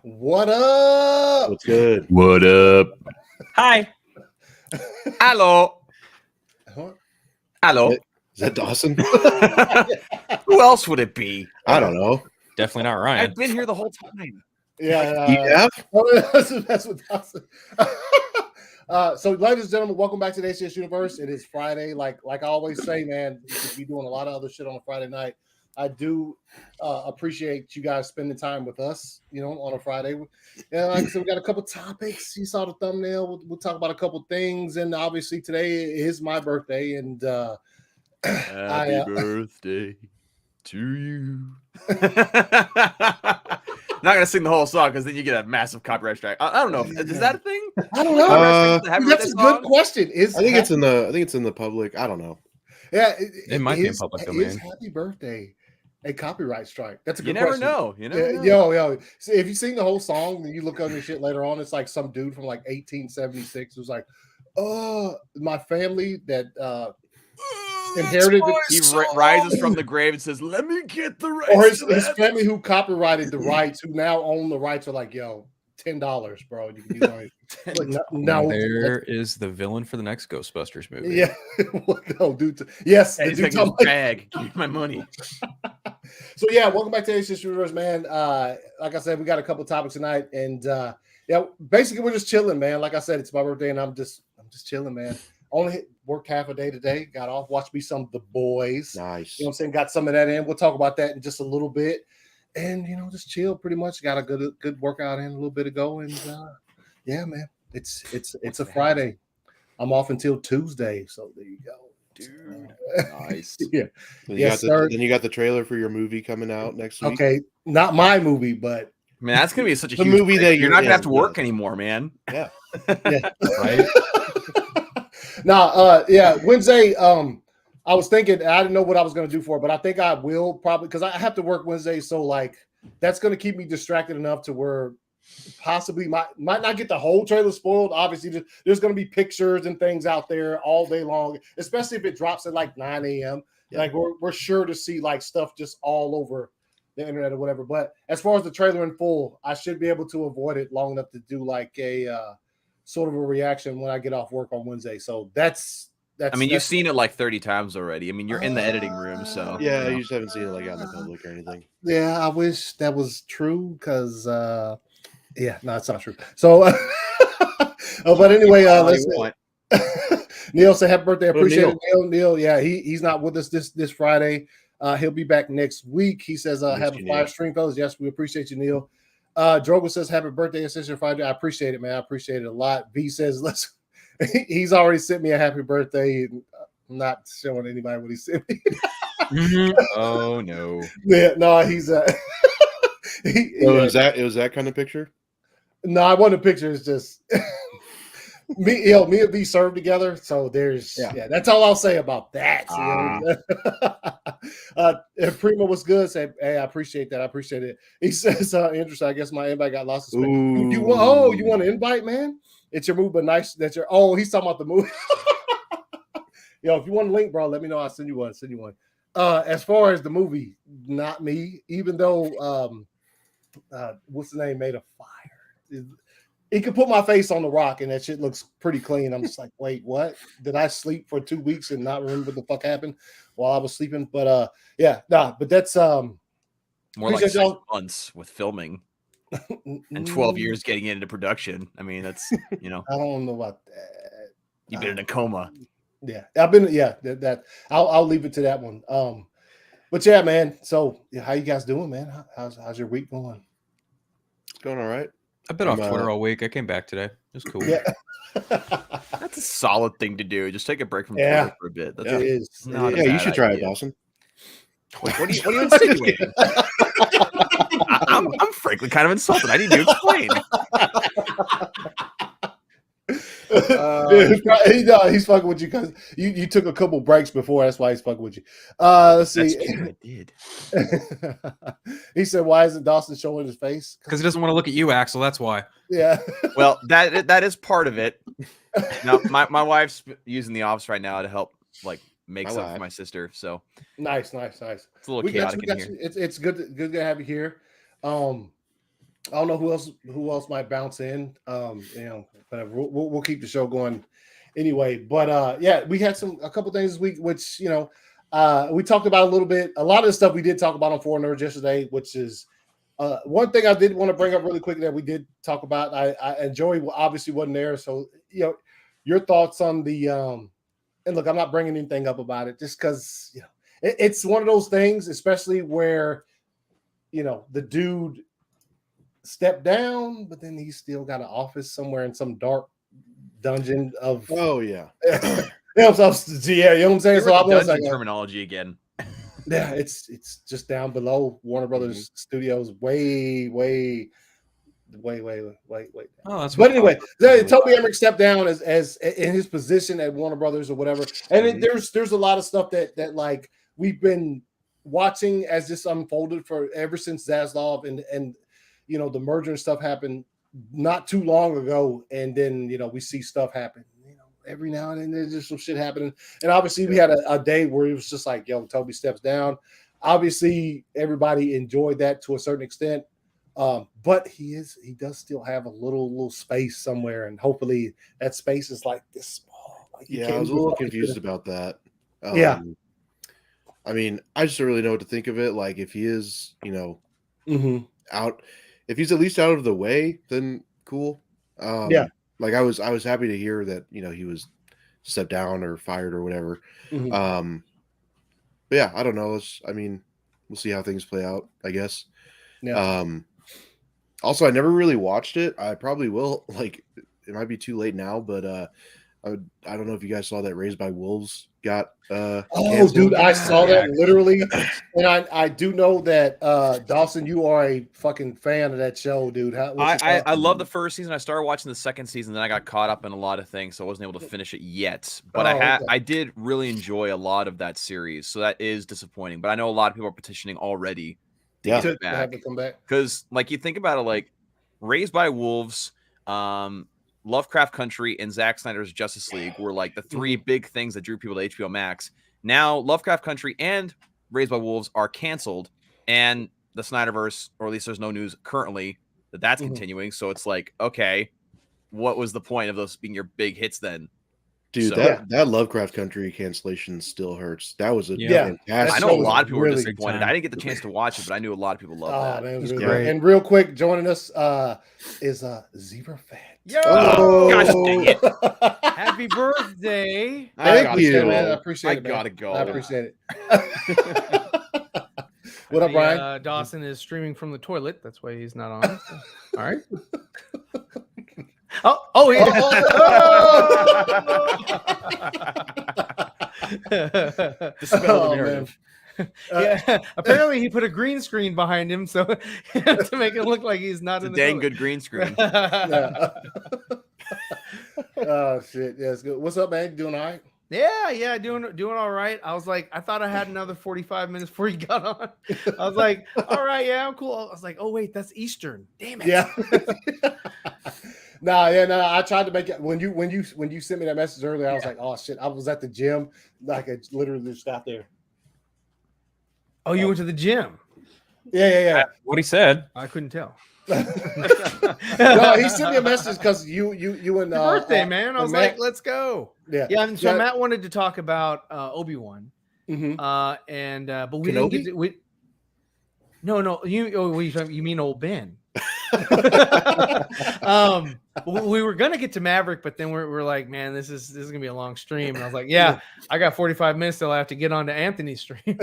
What up? What's good? What up? Hi. Hello. Huh? Hello. Is that Dawson? Who else would it be? I don't know. Definitely not Ryan. I've been here the whole time. Yeah. That's what Dawson. So, ladies and gentlemen, welcome back to the ACS Universe. It is Friday. Like I always say, man, you could be doing a lot of other shit on a Friday night. I do appreciate you guys spending time with us, on a Friday. And like I said, we got a couple topics. You saw the thumbnail. We'll talk about a couple things. And obviously today is my birthday. And happy birthday to you. Not gonna sing the whole song because then you get a massive copyright strike. I don't know. Is that a thing? I don't know. That's a good question. I think it's in the public. I don't know. Yeah, it might be in public domain. Happy birthday a copyright strike? That's a good question. You never know. Yo. See, if you sing the whole song and you look up your shit later on, it's like some dude from like 1876 who's like, my family that inherited he rises from the grave and says, "Let me get the rights." Or his family who copyrighted the rights, who now own the rights, are like, yo, $10, bro. You can use it. Like, no, there is the villain for the next Ghostbusters movie. Yeah. No, dude. Yes. Hey, the dude his bag. Give me my money. So yeah, welcome back to ACS Universe, man. Like I said, we got a couple topics tonight, and basically we're just chilling, man. Like I said, it's my birthday, and I'm just chilling, man. Only worked half a day today. Got off, watched me some of The Boys. Nice. You know what I'm saying? Got some of that in. We'll talk about that in just a little bit. And just chill pretty much. Got a good workout in a little bit ago. And yeah, man. It's a Friday. I'm off until Tuesday. So there you go. Dude. Nice. Yeah. Then you got the trailer for your movie coming out next week. Okay. Not my movie, but Man, that's gonna be such a the huge movie thing. that You're not gonna have to work anymore, man. Yeah. yeah. Right? Wednesday. I was thinking, I didn't know what I was going to do for it, but I think I will probably, because I have to work Wednesday. So like, that's going to keep me distracted enough to where possibly might not get the whole trailer spoiled. Obviously, there's going to be pictures and things out there all day long, especially if it drops at like 9 a.m. Yeah. Like we're sure to see like stuff just all over the internet or whatever. But as far as the trailer in full, I should be able to avoid it long enough to do like a sort of a reaction when I get off work on Wednesday. So that's you've seen it like 30 times already. I mean, you're in the editing room, so yeah, you just haven't seen it like out in the public or anything. Yeah, I wish that was true because no, it's not true. So but anyway, Neil said happy birthday. I appreciate it, Neil. Yeah, he's not with us this Friday. He'll be back next week. He says have a fire stream, fellas. Yes, we appreciate you, Neil. Drogo says happy birthday, Essential Friday. I appreciate it, man. I appreciate it a lot. V says he's already sent me a happy birthday. I'm not showing anybody what he sent me. Oh no. Yeah, no, he's it was that kind of picture? No, I want a picture. It's just me and V served together. So there's that's all I'll say about that. Primo was good. Said, hey, I appreciate that. I appreciate it. He says, interesting. I guess my invite got lost. You want an invite, man? It's your move, but nice that you're. Oh, he's talking about the movie. Yo, if you want a link, bro, let me know. I'll send you one. As far as the movie, not me. Even though, what's the name? Made of Fire. He could put my face on the rock, and that shit looks pretty clean. I'm just like, wait, what? Did I sleep for 2 weeks and not remember what the fuck happened while I was sleeping? But but that's more like 6 months with filming. And 12 years getting into production. I mean, that's I don't know about that. You've been in a coma. Yeah, I've been. Yeah, that I'll leave it to that one. But yeah, man. So how you guys doing, man? How's your week going? It's going all right. I've been off Twitter all week. I came back today. It was cool. Yeah. That's a solid thing to do. Just take a break from Twitter for a bit. It is. You should try it, Dawson. What are you insinuating? I'm I'm frankly kind of insulted. I need to explain. He's fucking with you because you took a couple breaks before. That's why he's fucking with you. Let's see. That's true, I did. He said, "Why isn't Dawson showing his face?" Because he doesn't want to look at you, Axel. That's why. Yeah. Well, that is part of it. Now, my wife's using the office right now to help like make stuff for my sister. So nice. It's a little chaotic in here. It's good to have you here. I don't know who else might bounce in. Whatever. We'll keep the show going anyway. But yeah, we had a couple things this week, which we talked about a little bit. A lot of the stuff we did talk about on Four Nerds yesterday, which is one thing I did want to bring up really quick that we did talk about. And Joey obviously wasn't there, so your thoughts on the and look, I'm not bringing anything up about it just because it's one of those things, especially where the dude stepped down, but then he's still got an office somewhere in some dark dungeon of. Oh yeah. Yeah, you know what I'm saying? So I was like, terminology again. Yeah, it's just down below Warner Brothers Studios, way. Oh, that's. But anyway, Toby Emmerich stepped down as in his position at Warner Brothers or whatever, and there's a lot of stuff that like we've been watching as this unfolded for ever since Zaslav and the merger and stuff happened not too long ago, and then we see stuff happen. Every now and then there's just some shit happening, and obviously we had a day where it was just like, Toby steps down. Obviously, everybody enjoyed that to a certain extent, but he does still have a little space somewhere, and hopefully that space is like this small. Like I was a little confused about that. I mean, I just don't really know what to think of it. Like, if he is, out. If he's at least out of the way, then cool. Like I was happy to hear that he was stepped down or fired or whatever. Mm-hmm. But yeah, I don't know. We'll see how things play out, I guess. Yeah. Also, I never really watched it. I probably will. Like, it might be too late now, but I don't know if you guys saw that Raised by Wolves got canceled. Dude, I saw that literally, and I do know that Dawson, you are a fucking fan of that show, dude. I love the first season. I started watching the second season, then I got caught up in a lot of things, so I wasn't able to finish it yet. But I did really enjoy a lot of that series, so that is disappointing. But I know a lot of people are petitioning already to get it back. Come back because, like, you think about it, like Raised by Wolves, Lovecraft Country, and Zack Snyder's Justice League were like the three big things that drew people to HBO Max. Now, Lovecraft Country and Raised by Wolves are canceled, and the Snyderverse, or at least there's no news currently that's continuing. So it's like, okay, what was the point of those being your big hits then? Dude, that Lovecraft Country cancellation still hurts. That was a fantastic. I know a lot of people were disappointed. I didn't get the chance to watch it, but I knew a lot of people loved that. Man, it was really great. And real quick, joining us is Zebra Fat. Yo! Gosh dang it. Happy birthday. Thank you. Man. I appreciate it. I gotta go. I appreciate it. What up, Brian? Dawson is streaming from the toilet. That's why he's not on. All right. Oh, yeah. Dispel the narrative. Yeah, apparently he put a green screen behind him so to make it look like he's not in the dang good green screen. Oh shit, yeah, it's good. What's up, man? You doing all right? Yeah, doing all right. I was like, I thought I had another 45 minutes before you got on. I was like, all right, yeah, I'm cool. I was like, oh wait, that's Eastern. Damn it. Yeah. No, I tried to make it when you sent me that message earlier. I was like, oh shit, I was at the gym, like I literally just got there. Oh, you went to the gym? Yeah. What he said, I couldn't tell. No, he sent me a message because you and birthday, man. I was Matt, like, let's go. Yeah. And so Matt wanted to talk about Obi-Wan. Mm-hmm. But we didn't get to, No, you mean old Ben. We were gonna get to Maverick, but then we're like, man, this is gonna be a long stream. And I was like, yeah, I got 45 minutes till I have to get on to Anthony's stream.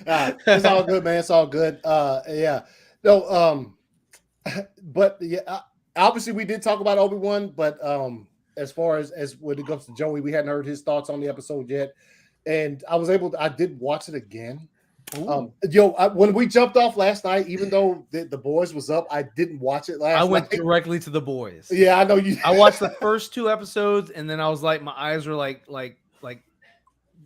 It's all good, man. It's all good. Yeah. No, but yeah, obviously we did talk about Obi-Wan, but as far as when it comes to Joey, we hadn't heard his thoughts on the episode yet. And I did watch it again. When we jumped off last night, even though the boys was up, I didn't watch it last night. I went directly to the boys. Yeah, I know you. I watched the first 2 episodes, and then I was like, my eyes were like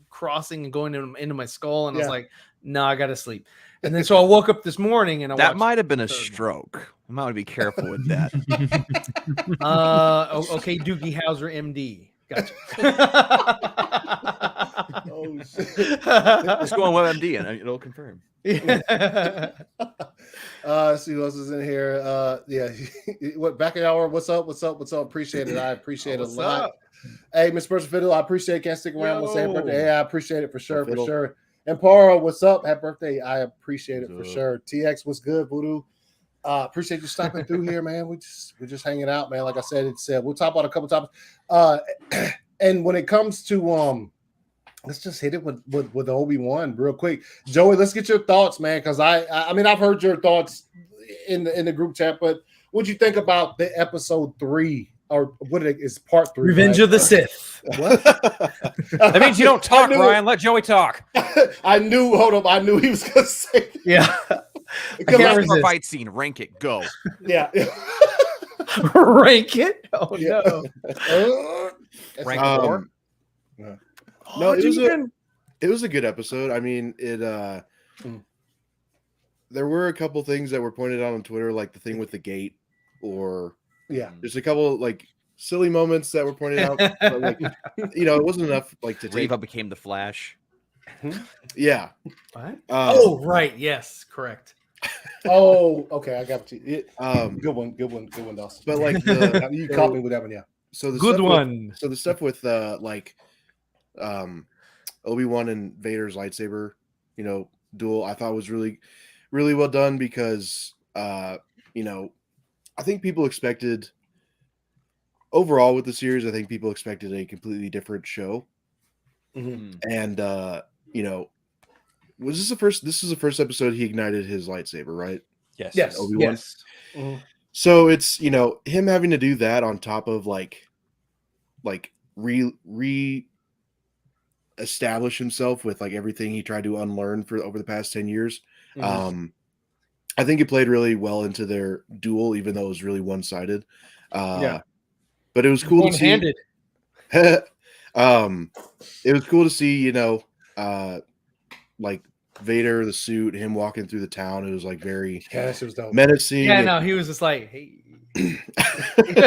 crossing and going into my skull, and I was like, no, I gotta sleep. And then so I woke up this morning, and that might have been a stroke. I might want to be careful with that. Okay, Doogie Howser, MD. Gotcha. Oh shit! Let's go on WebMD and it'll confirm. See who else is in here. What back at hour? What's up? Appreciate it. I appreciate it a lot. Up? Hey, Miss Person Fiddle, I appreciate it. Can't stick around. We'll say happy birthday. Hey, I appreciate it for sure. And Paro, what's up? Happy birthday. I appreciate it for sure. TX, what's good, Voodoo? Appreciate you stopping through here, man. We're just hanging out, man. Like I said, we'll talk about a couple topics. And when it comes to let's just hit it with Obi-Wan real quick. Joey, let's get your thoughts, man, because I mean I've heard your thoughts in the group chat, but what'd you think about the episode 3 or what is part 3? Revenge of the Sith. What? That means you don't talk, Ryan. Let Joey talk. I knew he was gonna say that. Yeah. Our fight scene, rank it, go. Yeah. Rank it? Oh no. Rank 4. No, it was a good episode. I mean, there were a couple things that were pointed out on Twitter, like the thing with the gate, or there's a couple like silly moments that were pointed out. But, like, it wasn't enough like to Reva became the Flash. Yeah. What? Oh, right. Yes, correct. Oh, okay. I got you. Good one, Dawson. But like you caught me with that one, yeah. So the Good stuff one. So the stuff with Obi-Wan and Vader's lightsaber, duel, I thought was really, really well done because I think people expected overall with the series, I think people expected a completely different show. Mm-hmm. And this is the first episode he ignited his lightsaber, right? Yes. Obi-Wan. Yes. Mm-hmm. So it's him having to do that on top of like establish himself with like everything he tried to unlearn for over the past 10 years. Mm-hmm. I think it played really well into their duel, even though it was really one-sided. But it was cool to see. It was cool to see, like Vader, the suit, him walking through the town. It was like very menacing. Yeah, no, he was just like, hey. Exactly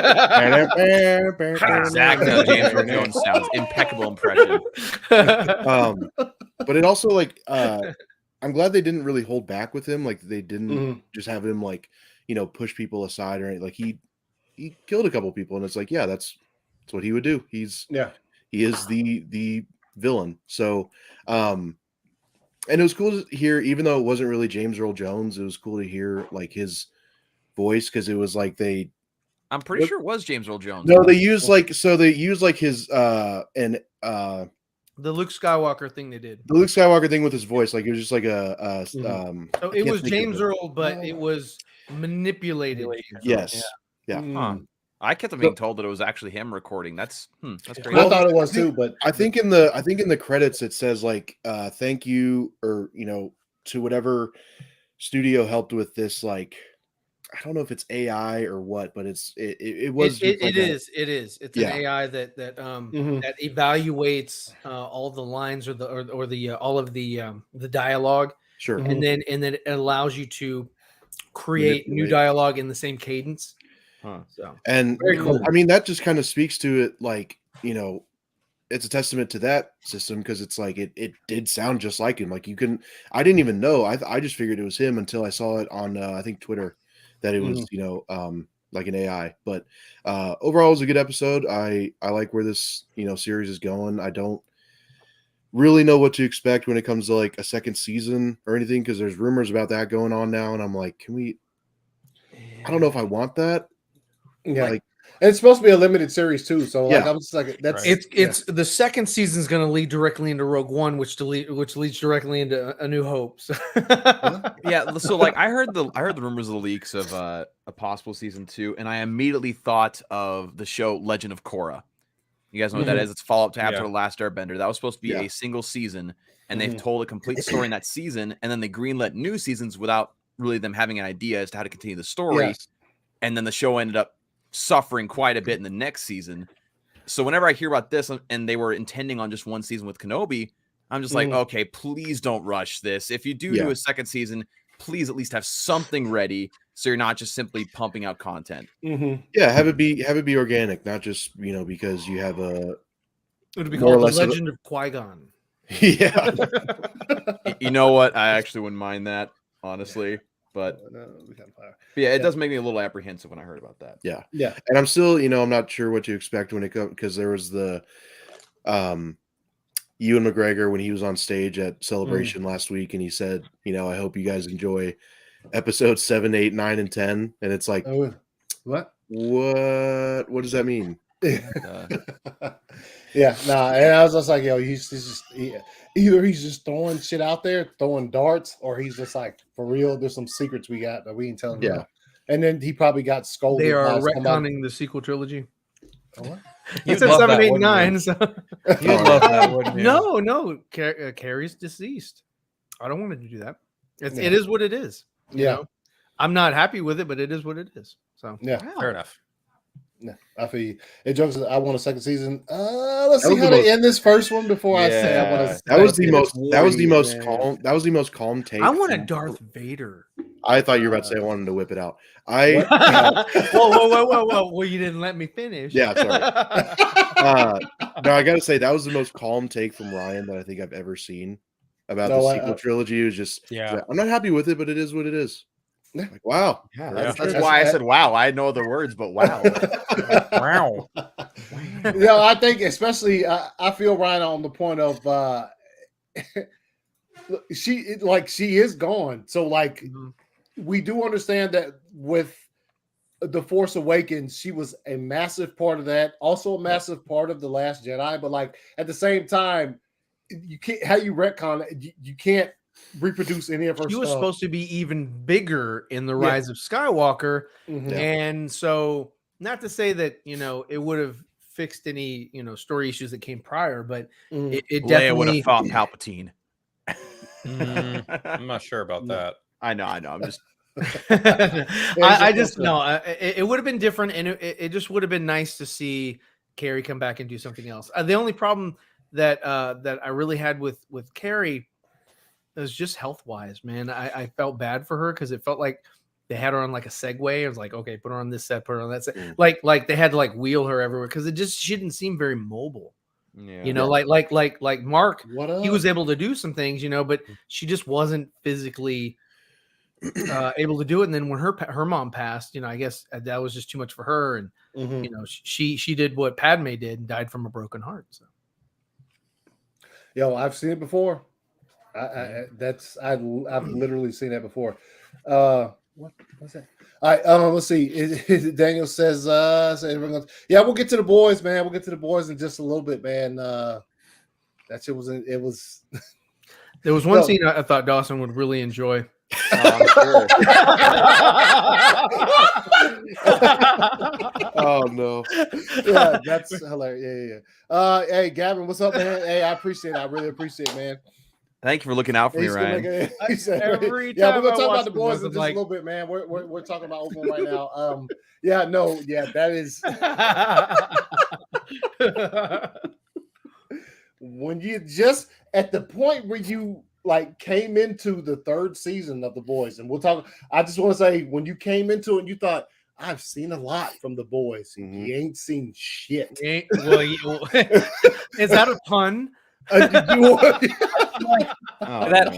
how James Earl Jones sounds. Impeccable impression. But it also like I'm glad they didn't really hold back with him. Like they didn't just have him like push people aside or anything. Like he killed a couple people, and it's like that's what he would do. He is the villain. So and it was cool to hear, even though it wasn't really James Earl Jones, it was cool to hear like his voice, because it was like I'm pretty sure it was James Earl Jones. No, they used his the Luke Skywalker thing they did. The Luke Skywalker thing with his voice, like it was just like so it was James Earl, but it was manipulated. Yes. Yeah. Huh. I kept being told that it was actually him recording. That's crazy. I thought it was too, but I think in the credits it says like thank you, or to whatever studio helped with this, like I don't know if it's AI or what, but it is. It's an AI that that evaluates all the lines or the all of the dialogue. Sure. And then it allows you to create new dialogue in the same cadence. So and very cool. I mean, that just kind of speaks to it, like it's a testament to that system, because it's like it did sound just like him. Like I didn't even know. I just figured it was him until I saw it on I think Twitter, that it was like an AI. But overall, it was a good episode. I like where this series is going. I don't really know what to expect when it comes to like a second season or anything, because there's rumors about that going on now, and I'm like, I don't know if I want that. Yeah, and it's supposed to be a limited series too. So like, I'm just like, that's it's the second season is going to lead directly into Rogue One, which leads directly into A New Hope. So. Yeah, so like I heard the rumors of the leaks of a possible season 2, and I immediately thought of the show Legend of Korra. You guys know what that is? It's follow up to After the Last Airbender. That was supposed to be a single season, and they've told a complete story in that season, and then they greenlit new seasons without really them having an idea as to how to continue the story. Yes. And then the show ended up suffering quite a bit in the next season. So whenever I hear about this, and they were intending on just one season with Kenobi, I'm just like, okay, please don't rush this. If you do a second season, please at least have something ready, so you're not just simply pumping out content. Yeah, have it be organic, not just because you have a. It would be called The Legend of Qui-Gon. Yeah. You know what? I actually wouldn't mind that, honestly. But yeah, it does make me a little apprehensive when I heard about that. Yeah. And I'm still, I'm not sure what to expect when it comes, because there was the Ewan McGregor when he was on stage at Celebration last week, and he said, I hope you guys enjoy episodes 7, 8, 9, and 10. And it's like, what does that mean? Yeah, nah, and I was just like, either he's just throwing shit out there, throwing darts, or he's just like, for real, there's some secrets we got that we ain't telling you about. And then he probably got scolded. They are retconning the sequel trilogy. What? It said 7, 8, 9. So. You'd love that, wouldn't you? No. Carrie's deceased. I don't want to do that. It is what it is. You know? I'm not happy with it, but it is what it is. So fair enough. Yeah, I feel you. It jokes. I want a second season. Let's see how they end this first one before I say I want to. That was the most calm. That was the most calm take. I want a Darth Vader. I thought you were about to say I wanted to whip it out. Whoa! Well, you didn't let me finish. Yeah, sorry. No, I gotta say that was the most calm take from Ryan that I think I've ever seen about the sequel trilogy. It was just, I'm not happy with it, but it is what it is. Like, wow. That's why I said wow. I had no other words but wow. Wow. I think especially I feel Ryan on the point of she is gone. So we do understand that with The Force Awakens, she was a massive part of that, also a massive part of The Last Jedi. But at the same time, you can't how you retcon it, you can't reproduce any of her She stuff. was supposed to be even bigger in The Rise of Skywalker. And so not to say that, it would have fixed any, story issues that came prior, but it definitely would have fought Palpatine. I'm not sure about that. I know. I'm just I just know it would have been different, and it just would have been nice to see Carrie come back and do something else. The only problem that I really had with Carrie was just health wise, man. I felt bad for her because it felt like they had her on like a Segway. It was like, okay, put her on this set, put her on that set. Like they had to wheel her everywhere because she didn't seem very mobile. Like Mark, he was able to do some things, but she just wasn't physically able to do it. And then when her mom passed, I guess that was just too much for her. And she did what Padme did and died from a broken heart. So, I've seen it before. I've literally seen that before. What's that? All right, let's see. Daniel says, everyone goes, we'll get to the boys, man. We'll get to the boys in just a little bit, man. That shit was it was. There was one scene I thought Dawson would really enjoy. I'm sure. Oh no! Yeah, that's hilarious. Yeah. Hey, Gavin, what's up, man? Hey, I appreciate it. I really appreciate it, man. Thank you for looking out for me, Ryan. We're gonna talk about the boys in just a little bit, man. We're talking about Open right now. That is when you just at the point where you came into the third season of the boys, and we'll talk. I just want to say when you came into it, and you thought, I've seen a lot from the boys. You ain't seen shit. Is that a pun? That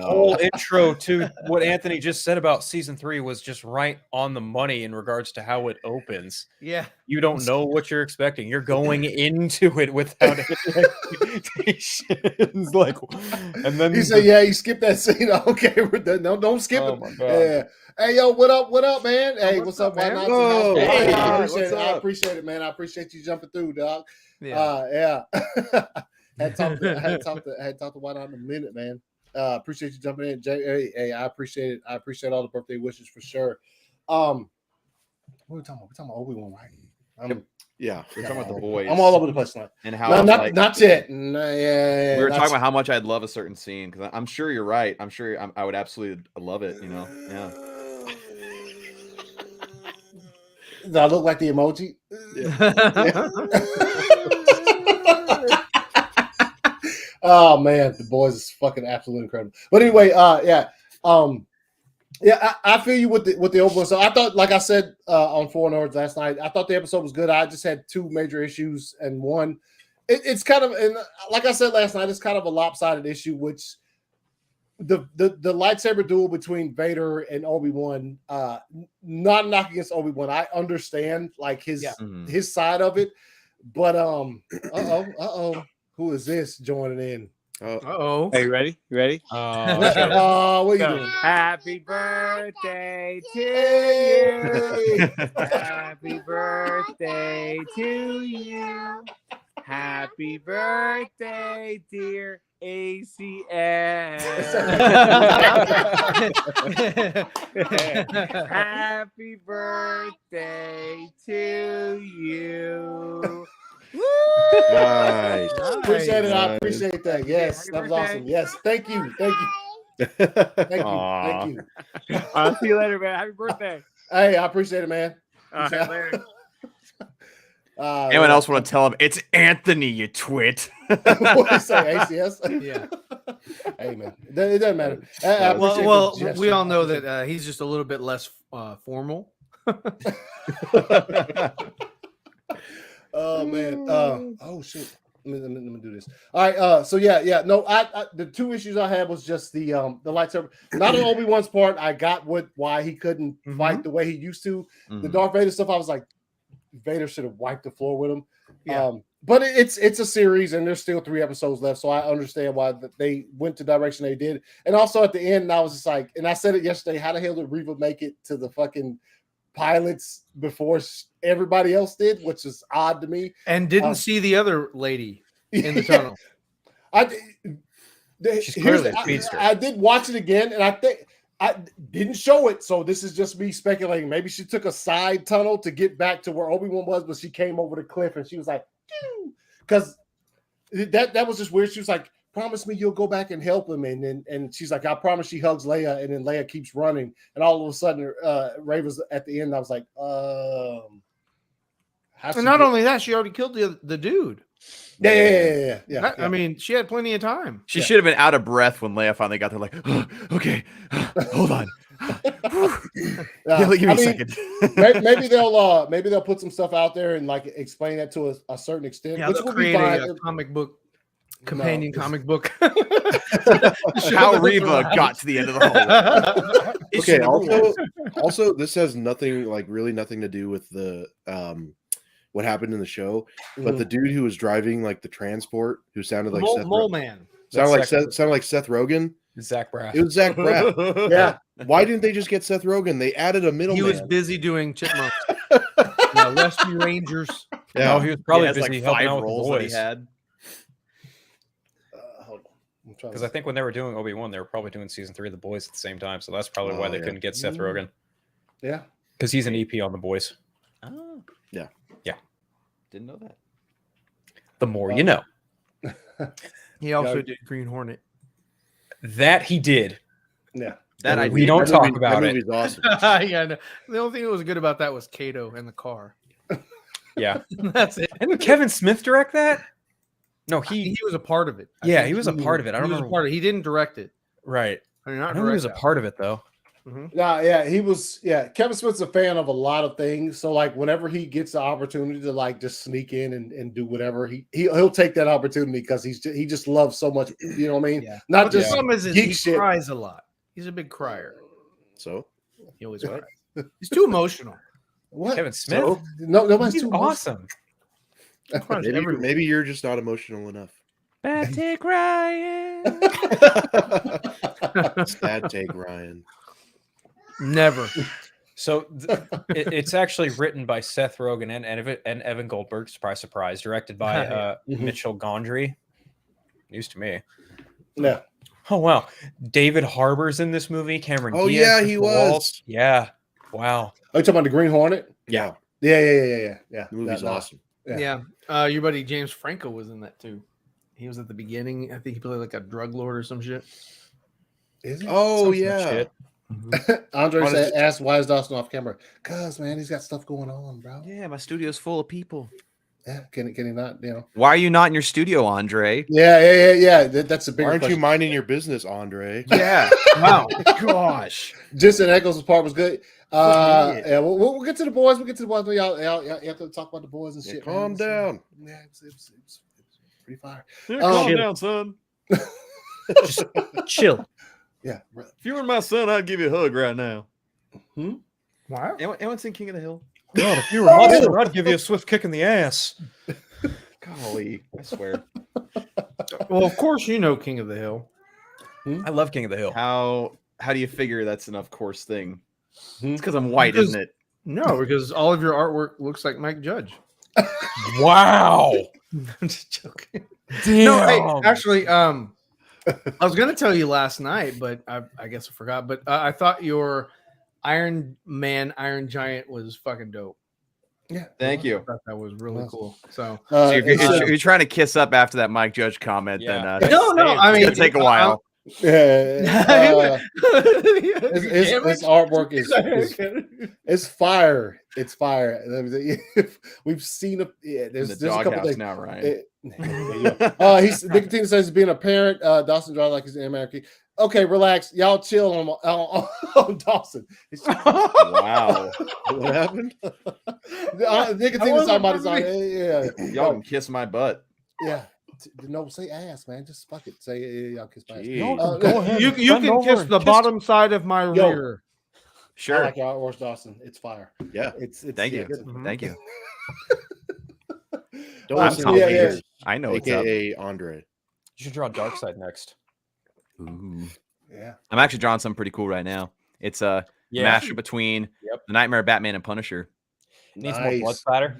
whole intro to what Anthony just said about season 3 was just right on the money in regards to how it opens. Yeah, you don't know what you're expecting. You're going into it without expectations. And then he said, "You skipped that scene." Okay, no, don't skip it. Yeah. Hey, yo, what up, man? Hey, what's up, man? I appreciate it, man. I appreciate you jumping through, dog. Yeah. Had talked to White out in a minute, man. Appreciate you jumping in, Jay. Hey, I appreciate it. I appreciate all the birthday wishes for sure. What are we talking about? We're talking about Obi-Wan, right? Yeah, We're talking about the boys. I'm all over the place tonight. And how not yet. No, yeah, we were talking about how much I'd love a certain scene because I'm sure you're right. I'm sure I would absolutely love it. You know, yeah. Do I look like the emoji? Yeah. Oh man, the boys is fucking absolutely incredible. But anyway, yeah. I feel you with the open. So I thought, like I said on Four Nerds last night, I thought the episode was good. I just had two major issues, and one, it's kind of, and like I said last night, it's kind of a lopsided issue, which the lightsaber duel between Vader and Obi-Wan, not knocking against Obi-Wan. I understand like his side of it, but who is this joining in? Uh-oh. Hey, you ready? You ready? What are you doing? Happy birthday to you. Happy birthday to you. Happy birthday, dear ACS. Happy birthday to you. Nice. Appreciate it. I appreciate that. Yes, that was awesome. Yes, thank you. Thank you. Thank you. I'll see you later, man. Happy birthday. Hey, I appreciate it, man. All right, later. Anyone else want to tell him it's Anthony, you twit? What do you say, ACS? Yeah. Hey, man, it doesn't matter. Well, we all know that he's just a little bit less formal. Oh man. Oh shit. Let me do this. All right. So yeah. No, I the two issues I had was just the lightsaber. Not on Obi-Wan's part. I got why he couldn't fight the way he used to. The Darth Vader stuff, I was like, Vader should have wiped the floor with him. Yeah. But it's a series and there's still 3 episodes left. So I understand why they went the direction they did. And also at the end, I was just like, and I said it yesterday, how the hell did Reva make it to the fucking pilots before everybody else did, which is odd to me. And didn't see the other lady in the tunnel. She's clearly a speedster. I did watch it again, and I think I didn't show it, so this is just me speculating. Maybe she took a side tunnel to get back to where Obi-Wan was, but she came over the cliff and she was like, because that was just weird. She was like, promise me you'll go back and help him. And she's like, I promise. She hugs Leia, and then Leia keeps running. And all of a sudden, Rey was at the end. I was like, and not only that, she already killed the dude. Yeah. I mean, she had plenty of time. She should have been out of breath when Leia finally got there. Like, okay, hold on. Give me a second. maybe they'll put some stuff out there and like explain that to a certain extent. Yeah, which they'll would create be fine. a comic book. Companion comic book. How Reva got to the end of the hallway. Okay. Also, this has nothing to do with the what happened in the show. But the dude who was driving like the transport, who sounded like Mole Man, sounded like Seth Rogen. Zach Braff. It was Zach Braff. Yeah. Why didn't they just get Seth Rogen? They added a middleman. He was busy doing Chipmunks. Rescue Rangers. Yeah, no, he was probably busy like helping 5 out roles with the that boys. he had. Hold on. Because I think when they were doing Obi-Wan, they were probably doing season 3 of The Boys at the same time. So that's probably why they couldn't get Seth Rogen. Yeah. Because he's an EP on The Boys. Oh. Yeah. Didn't know that. The more you know. He also did Green Hornet. That he did. Yeah. We don't talk about that it. movie's awesome. Yeah, no. The only thing that was good about that was Kato and the car. Yeah. That's it. Didn't Kevin Smith direct that? No, he was a part of it. He was a part of it. I don't remember. He didn't direct it. Right. I mean, I know he was a part of it though. He was. Yeah, Kevin Smith's a fan of a lot of things. So like, whenever he gets the opportunity to like just sneak in and do whatever, he'll take that opportunity because he just loves so much. You know what I mean? Yeah. Not just the problem is geek he shit. cries a lot. He's a big crier. So He always cries. He's too emotional. What? Kevin Smith? So, no, nobody's He's too awesome. maybe you're just not emotional enough. Bad take, Ryan. Sad take, Ryan. Never. So it's actually written by Seth Rogen and Evan Goldberg. Surprise, surprise. Directed by Mitchell Gondry. News to me. Yeah. Oh wow. David Harbour's in this movie. Cameron. Oh Diaz, yeah, he was. Yeah. Wow. Are you talking about the Green Hornet? Yeah. Yeah. The movie's awesome. Yeah. Your buddy James Franco was in that too. He was at the beginning. I think he played like a drug lord or some shit. Is he? Oh Some yeah. shit. Andre asked, "Why is Dawson off camera?" Cause man, he's got stuff going on, bro. Yeah, my studio's full of people. Yeah, can he not? Why are you not in your studio, Andre? Yeah. That's a bigger Aren't question. you minding your business, Andre? Yeah. Wow. Gosh. Just Echoes' part was good. Yeah, we'll get to the boys. We'll get to the boys. Y'all have to talk about the boys and shit. Calm down. Yeah, it's pretty fire. Calm down, son. Just chill. Yeah. If you were my son, I'd give you a hug right now. Wow. Anyone seen King of the Hill? God, if you were Monster, I'd give you a swift kick in the ass. Golly, I swear. Well, of course you know King of the Hill. I love King of the Hill. How do you figure that's an of course thing? It's because I'm white, isn't it? No, because all of your artwork looks like Mike Judge. Wow. I'm just joking. Damn. No, hey, actually, I was gonna tell you last night, but I guess I forgot. But I thought your Iron Man, Iron Giant was fucking dope. Yeah. Thank you. I thought that was really cool. So, So if you're trying to kiss up after that Mike Judge comment, Yeah. then no, I mean, it's gonna take a while. Yeah. His artwork is it's fire. It's fire. We've seen a there's In the a couple doghouse things now, Ryan. He's Nicotine says being a parent. Dawson drives like he's an American. Okay, relax, y'all. Chill on Dawson. Wow. What happened? Nicotine is talking about his Y'all can kiss my butt. yeah. No, say ass, man. Just fuck it. Say y'all kiss my ass. Jeez. Go ahead. you Bend can over kiss and the bottom side of my Yo. rear. Sure. I like your artwork, Dawson. It's fire. Yeah. It's Thank you. it's- Thank you. Don't I'm listen to confident. haters, I know it's up. AKA Andre. You should draw Dark Side next. Ooh. Yeah. I'm actually drawing something pretty cool right now. It's a mashup between the Nightmare Batman and Punisher. It needs more blood splatter.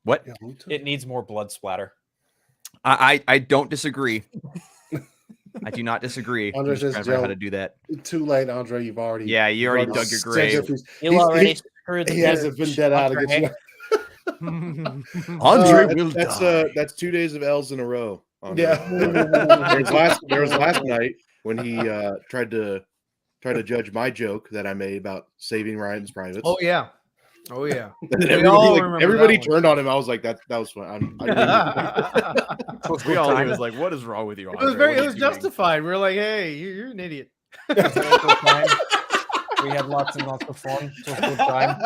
What? Yeah, me too. It needs more blood splatter. I don't disagree. I do not disagree. I'm Andre just says, trying to figure out how Joe, to do that. Too late, Andre. You've already You already dug your grave. He has a vendetta out to get you. Andre That's 2 days of L's in a row. Andre. Yeah. There was last night when he tried to judge my joke that I made about saving Ryan's privates. Oh yeah. And And we all remember everybody that one. turned on him. I was like, that was fun. we all knew it was like, what is wrong with you? It was Andre? it was justified. We are like, hey, you're an idiot. We had lots and lots of fun. It was a good time.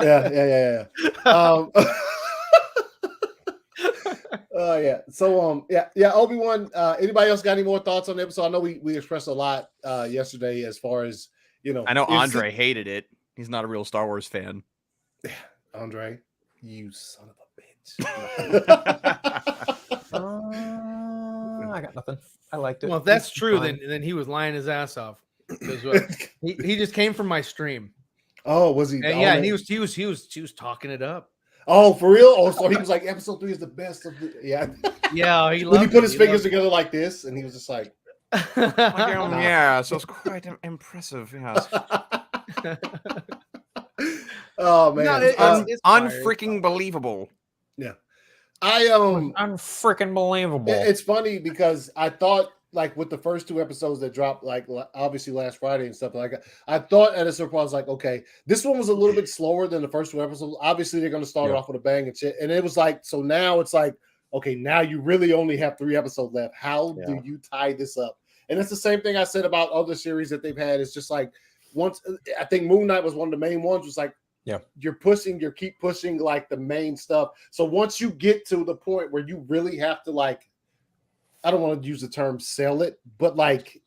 Yeah. Yeah. So Obi-Wan. Anybody else got any more thoughts on the episode? I know we expressed a lot yesterday as far as I know Andre hated it. He's not a real Star Wars fan. Andre, you son of a bitch. I got nothing. I liked it. Well, if that's It's true, fine. then he was lying his ass off. Because he just came from my stream. Oh, was he? And yeah, and he was talking it up. Oh, for real? Oh, so he was like, episode 3 is the best of the Yeah, when he put his fingers together like this, and he was just like, yeah, so it's quite impressive. Yes. oh man, No, it's Unfreaking believable. yeah. Unfreaking believable. It's funny because I thought like with the first 2 episodes that dropped like obviously last Friday and stuff like that, I thought at a certain point I was like, okay, this one was a little bit slower than the first 2 episodes. Obviously they're going to start off with a bang and shit, and it was like, so now it's like, okay, now you really only have 3 episodes left. How do you tie this up? And it's the same thing I said about other series that they've had. It's just like once I think Moon Knight was one of the main ones. Was like, you keep pushing like the main stuff. So once you get to the point where you really have to like, I don't want to use the term sell it, but like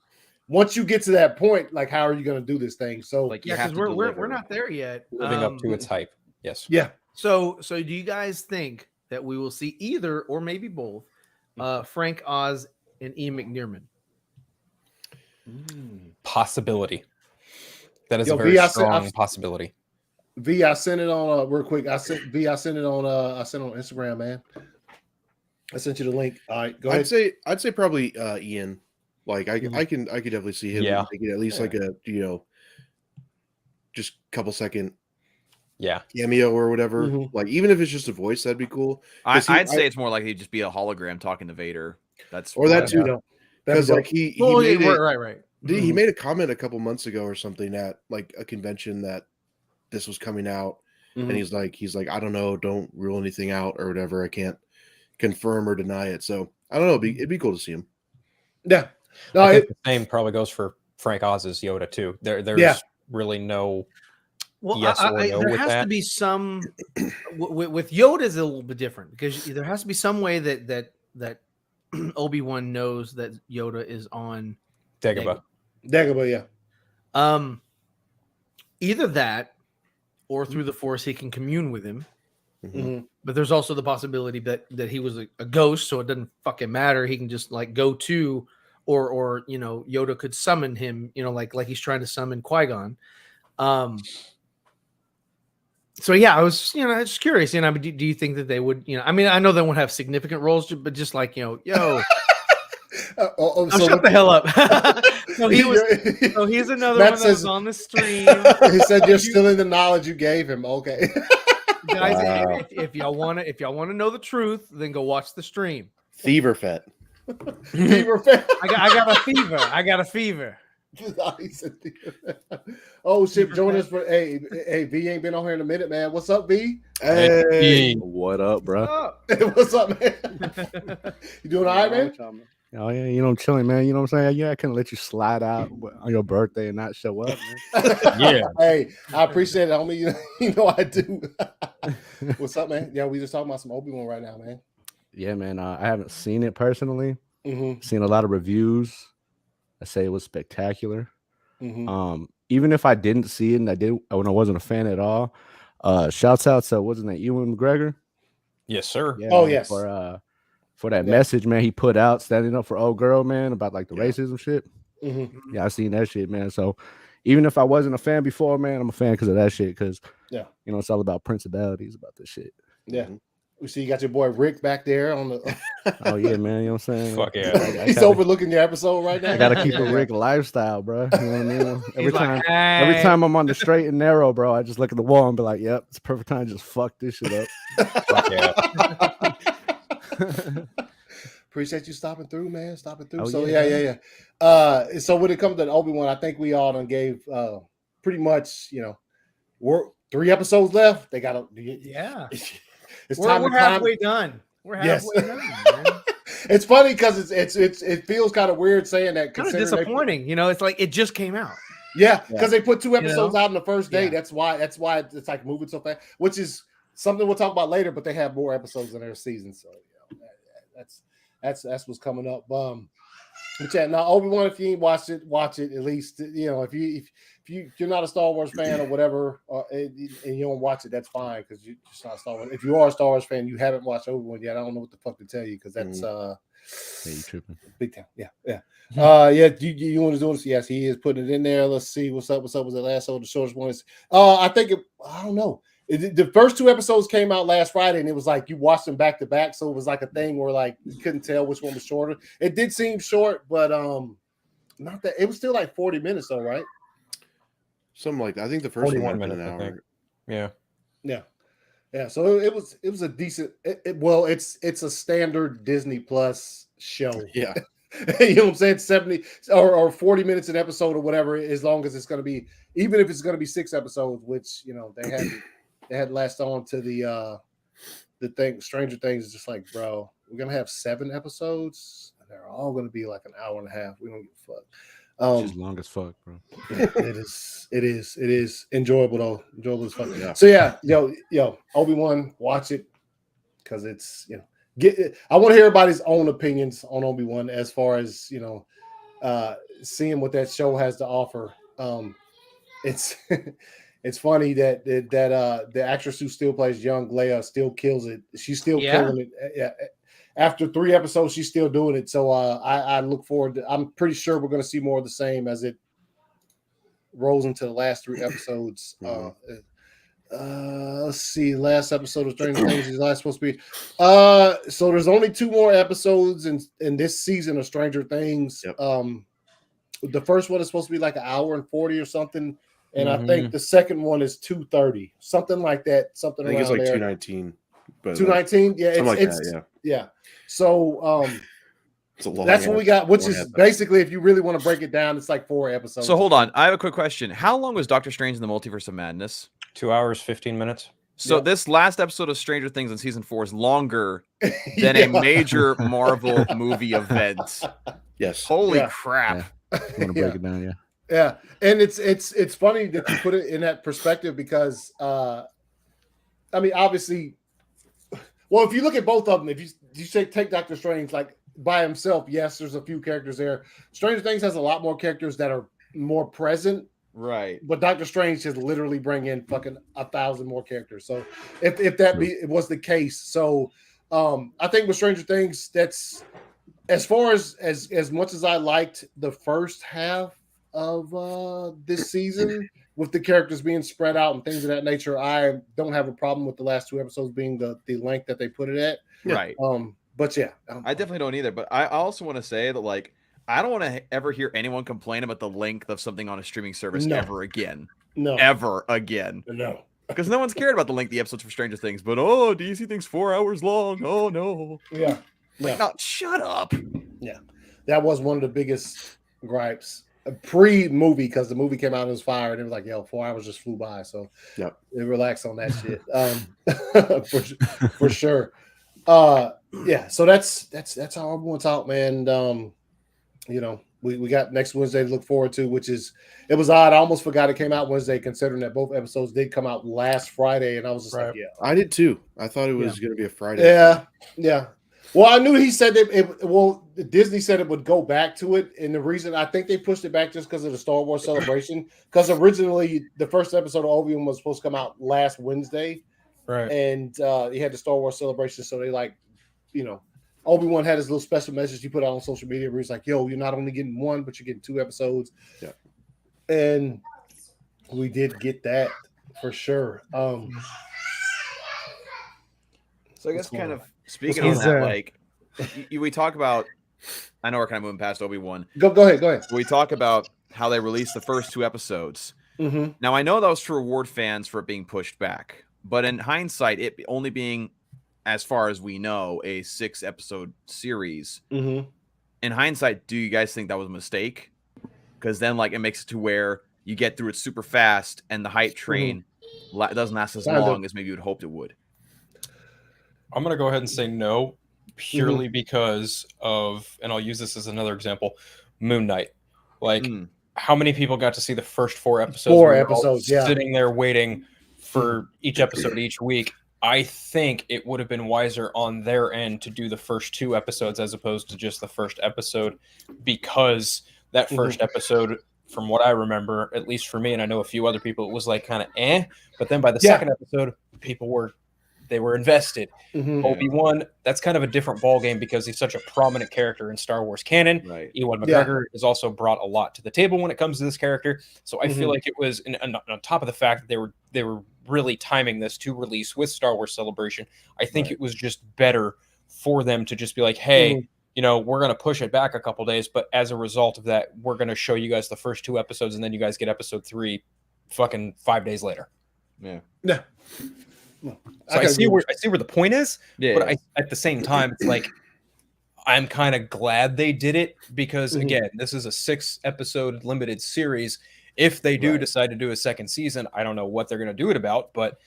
once you get to that point, like how are you going to do this thing? So Like, Yeah, because we're not there yet. Living up to its hype. Yes. yeah. So do you guys think that we will see either or maybe both Frank Oz and Ian McNearman? Possibility. That is Yo, a very V, strong possibility. V, I sent it on real quick. I sent it on Instagram, man. I sent you the link. All right, go ahead. I'd say probably Ian. Like I could definitely see him making at least like a just couple second cameo or whatever. Like even if it's just a voice, that'd be cool. I'd say it's more likely to just be a hologram talking to Vader. That's or that too. Because like he made it, right. He made a comment a couple months ago or something at like a convention that this was coming out, and he's like, I don't know, don't rule anything out or whatever. I can't confirm or deny it. So I don't know. It'd be cool to see him. Yeah. No, I think the same probably goes for Frank Oz's Yoda too. There's really no yes or no there with has that. to be some with Yoda is a little bit different because there has to be some way that Obi-Wan knows that Yoda is on Dagobah, yeah. Either that or through the Force he can commune with him. But there's also the possibility that he was a ghost, so it doesn't fucking matter. He can just like go to, or Yoda could summon him, like he's trying to summon Qui-Gon. So yeah, I was just curious. Do you think that they would? I mean, I know they won't have significant roles, but just like shut the hell up. So he's another Matt one says, that was on the stream. He said you're still in the knowledge you gave him. Okay. Guys, if y'all want to know the truth, then go watch the stream. Fever Fett. Fever Fett. I got a fever. Oh shit! Join us for hey V ain't been on here in a minute, man. What's up, V? Hey, what up, bro? What's up, man? You doing all right, man? Oh yeah, I'm chilling, man. You know what I'm saying? Yeah, I couldn't let you slide out on your birthday and not show up, man. Yeah. Hey, I appreciate it, homie. You know I do. What's up, man? Yeah, we just talking about some Obi-Wan right now, man. Yeah, man. I haven't seen it personally. Seen a lot of reviews. I say it was spectacular. Even if I didn't see it and when I wasn't a fan at all, shouts out to wasn't that Ewan McGregor? Yes, sir. Yeah, oh man, yes. For that message, man, he put out standing up for old girl, man, about like the racism shit. Yeah, I seen that shit, man. So even if I wasn't a fan before, man, I'm a fan because of that shit. Because it's all about principalities about this shit. Yeah. We see you got your boy Rick back there on the. Oh yeah, man. You know what I'm saying? Fuck yeah. He's overlooking your episode right now. I gotta keep a Rick lifestyle, bro. You know what I mean? Every time I'm on the straight and narrow, bro, I just look at the wall and be like, "Yep, it's a perfect time to just fuck this shit up." Fuck yeah. Appreciate you stopping through, man. Stopping through. Oh, So yeah. So when it comes to Obi-Wan, I think we all done gave pretty much, we're 3 episodes left. They got to We're halfway done. We're halfway done, man. It's funny because it feels kind of weird saying that. Kind of disappointing, it's like it just came out. Yeah, because they put 2 episodes out on the first day. That's why it's like moving so fast, which is something we'll talk about later. But they have more episodes in their season, so that's what's coming up. But yeah, now Obi-Wan, if you ain't watched it, watch it at least. If you're not a Star Wars fan or whatever, and you don't watch it, that's fine because you're just not a Star Wars. If you are a Star Wars fan, you haven't watched Obi-Wan yet. I don't know what the fuck to tell you because that's you tripping. Big time. Yeah. You want to do this? Yes, he is putting it in there. Let's see what's up. Was the last one? The shortest one is. I think I don't know. The first 2 episodes came out last Friday, and it was like you watched them back to back, so it was like a thing where like you couldn't tell which one was shorter. It did seem short, but not that it was still like 40 minutes though, right? Something like that. I think the first 41 one minutes, an hour. Yeah. So it was a decent. It's a standard Disney Plus show. Yeah. You know what I'm saying? 70 or 40 minutes an episode or whatever, as long as it's going to be, even if it's going to be 6 episodes, which they had last on to the thing. Stranger Things is just like, bro, we're gonna have 7 episodes, and they're all going to be like an hour and a half. We don't give a fuck. Which is long as fuck, bro. It is enjoyable though. Enjoyable as fuck. Yeah. So yeah, yo, Obi-Wan, watch it because it's I want to hear everybody's own opinions on Obi-Wan as far as seeing what that show has to offer. It's it's funny that the actress who still plays young Leia still kills it. She's still killing it. Yeah. After 3 episodes, she's still doing it. So I look forward to. I'm pretty sure we're going to see more of the same as it rolls into the last 3 episodes. Let's see. Last episode of Stranger Things is not supposed to be. So there's only 2 more episodes in this season of Stranger Things. Yep. The first one is supposed to be like an hour and 40 or something. and I think the second one is 230, something like that. Something I think around it's like there. 219. But 219, yeah, something like it's that, yeah. So it's a long that's what we got, which is episode. basically, if you really want to break it down, it's like 4 episodes. So hold on, I have a quick question. How long was Doctor Strange in the Multiverse of Madness? 2 hours, 15 minutes. So this last episode of Stranger Things in season 4 is longer than a major Marvel movie event. Yes. Holy crap. Yeah. You want to break it down, yeah. Yeah, and it's funny that you put it in that perspective because I mean, obviously, well, if you look at both of them, if you take Doctor Strange like by himself, yes, there's a few characters there. Stranger Things has a lot more characters that are more present, right? But Doctor Strange just literally bring in fucking 1,000 more characters. So if that it was the case, so I think with Stranger Things, that's as far as much as I liked the first half of this season with the characters being spread out and things of that nature, I don't have a problem with the last 2 episodes being the length that they put it at. Right. But yeah, I definitely don't either. But I also want to say that, like, I don't want to ever hear anyone complain about the length of something on a streaming service ever again. No. Ever again. No. Because no one's cared about the length of the episodes for Stranger Things. But, oh, DC Things 4 hours long. Oh, no. Yeah. Like, no, shut up. Yeah. That was one of the biggest gripes pre-movie, because the movie came out and it was fire, and it was like, yo, 4 hours just flew by. So they relax on that shit. For sure. Yeah, so that's how everyone's out, man. You know, we got next Wednesday to look forward to, which is, it was odd. I almost forgot it came out Wednesday, considering that both episodes did come out last Friday, and I was just like, yeah. I did too. I thought it was going to be a Friday. Yeah. Well, I knew he said that Disney said it would go back to it. And the reason I think they pushed it back just because of the Star Wars celebration, because originally the first episode of Obi-Wan was supposed to come out last Wednesday. Right. And he had the Star Wars celebration. So they Obi-Wan had his little special message he put out on social media where he's like, yo, you're not only getting 1, but you're getting 2 episodes. Yeah. And we did get that for sure. So I guess kind of speaking on that, like we talk about, I know we're kind of moving past Obi-Wan. Go ahead. We talk about how they released the first 2 episodes. Mm-hmm. Now, I know that was to reward fans for it being pushed back, but in hindsight, it only being, as far as we know, a 6-episode series. Mm-hmm. In hindsight, do you guys think that was a mistake? Because then, like, it makes it to where you get through it super fast, and the hype train doesn't last as long as maybe you would hoped it would. I'm going to go ahead and say no, purely because of, and I'll use this as another example, Moon Knight. Like, how many people got to see the first 4 episodes? 4 episodes, yeah. Sitting there waiting for each episode each week. I think it would have been wiser on their end to do the first 2 episodes as opposed to just the first episode, because that first episode, from what I remember, at least for me, and I know a few other people, it was like kind of but then by the second episode, people were invested. Obi-Wan, that's kind of a different ballgame because he's such a prominent character in Star Wars canon. Right. Ewan McGregor has also brought a lot to the table when it comes to this character. So I feel like it was, on top of the fact that they were really timing this to release with Star Wars Celebration, I think it was just better for them to just be like, hey, you know, we're going to push it back a couple days, but as a result of that, we're going to show you guys the first 2 episodes, and then you guys get episode 3 fucking 5 days later. Yeah. So I see where the point is, but at the same time, it's like, I'm kind of glad they did it because, again, this is a 6-episode limited series. If they do decide to do a second season, I don't know what they're going to do it about, but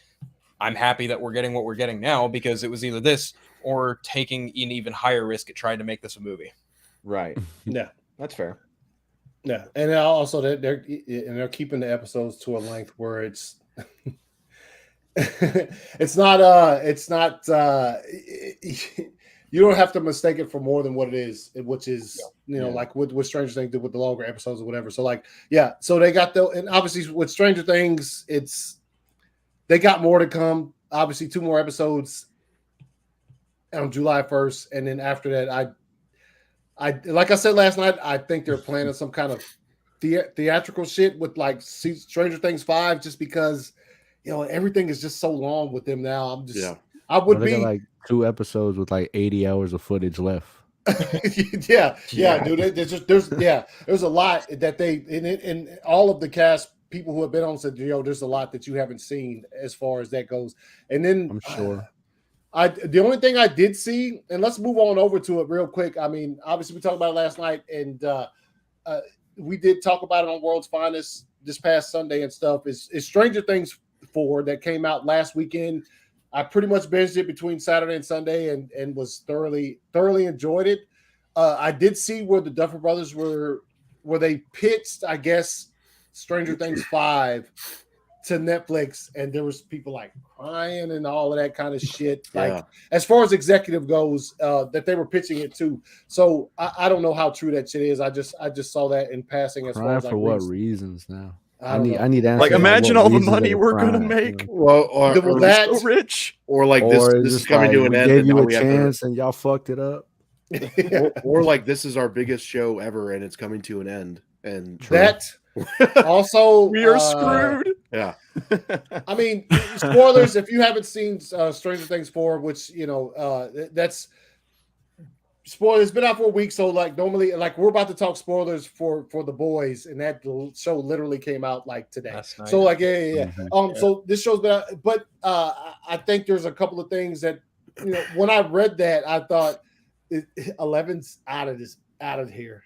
I'm happy that we're getting what we're getting now, because it was either this or taking an even higher risk at trying to make this a movie. Right. Yeah, that's fair. Yeah, and also they're keeping the episodes to a length where it's it's not you don't have to mistake it for more than what it is, which is like with Stranger Things did with the longer episodes or whatever. So so they got and obviously with Stranger Things, they got more to come. Obviously 2 more episodes on July 1st, and then after that, I like I said last night, I think they're planning some kind of theatrical shit with like Stranger Things 5, just because everything is just so long with them now. I'm just I would be like 2 episodes with like 80 hours of footage left. yeah, dude. There's a lot that they and all of the cast people who have been on said, there's a lot that you haven't seen as far as that goes. And then I'm sure. The only thing I did see, and let's move on over to it real quick. I mean, obviously we talked about it last night, and we did talk about it on World's Finest this past Sunday and stuff. Is Stranger Things 4 that came out last weekend. I pretty much binged it between Saturday and Sunday, and was thoroughly enjoyed it. I did see where the Duffer Brothers where they pitched, I guess, Stranger Things 5 to Netflix, and there was people like crying and all of that kind of shit. Like as far as executive goes, that they were pitching it to. So I don't know how true that shit is. I just saw that in passing. As far as for what reasons now? I need answers. Like imagine all the money we're gonna make. Well, or that so rich, or like this is coming to an end. Gave you a chance and y'all fucked it up. or like this is our biggest show ever and it's coming to an end. And that also we are screwed. Yeah. I mean, spoilers if you haven't seen Stranger Things 4, which that's spoilers. It's been out for a week, so like normally, like we're about to talk spoilers for The Boys, and that show literally came out like today. So like yeah. So this show's been out, but I think there's a couple of things that when I read that, I thought 11's out of here.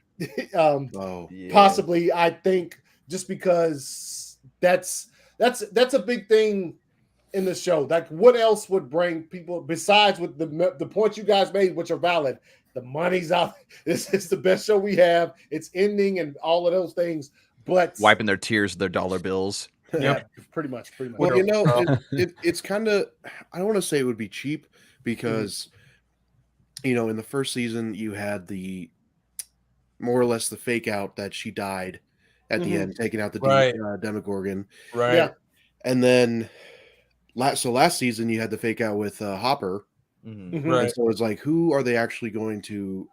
Possibly, I think just because that's a big thing in the show. Like, what else would bring people besides with the points you guys made, which are valid? The money's out. This is the best show we have. It's ending and all of those things, but wiping their tears with their dollar bills. Yeah, pretty much. Well, it's kind of, I don't want to say it would be cheap because, in the first season you had the more or less the fake out that she died at the end, taking out the Demogorgon. Right. Yeah. And then last season you had the fake out with Hopper. Right. And so it's like, who are they actually going to,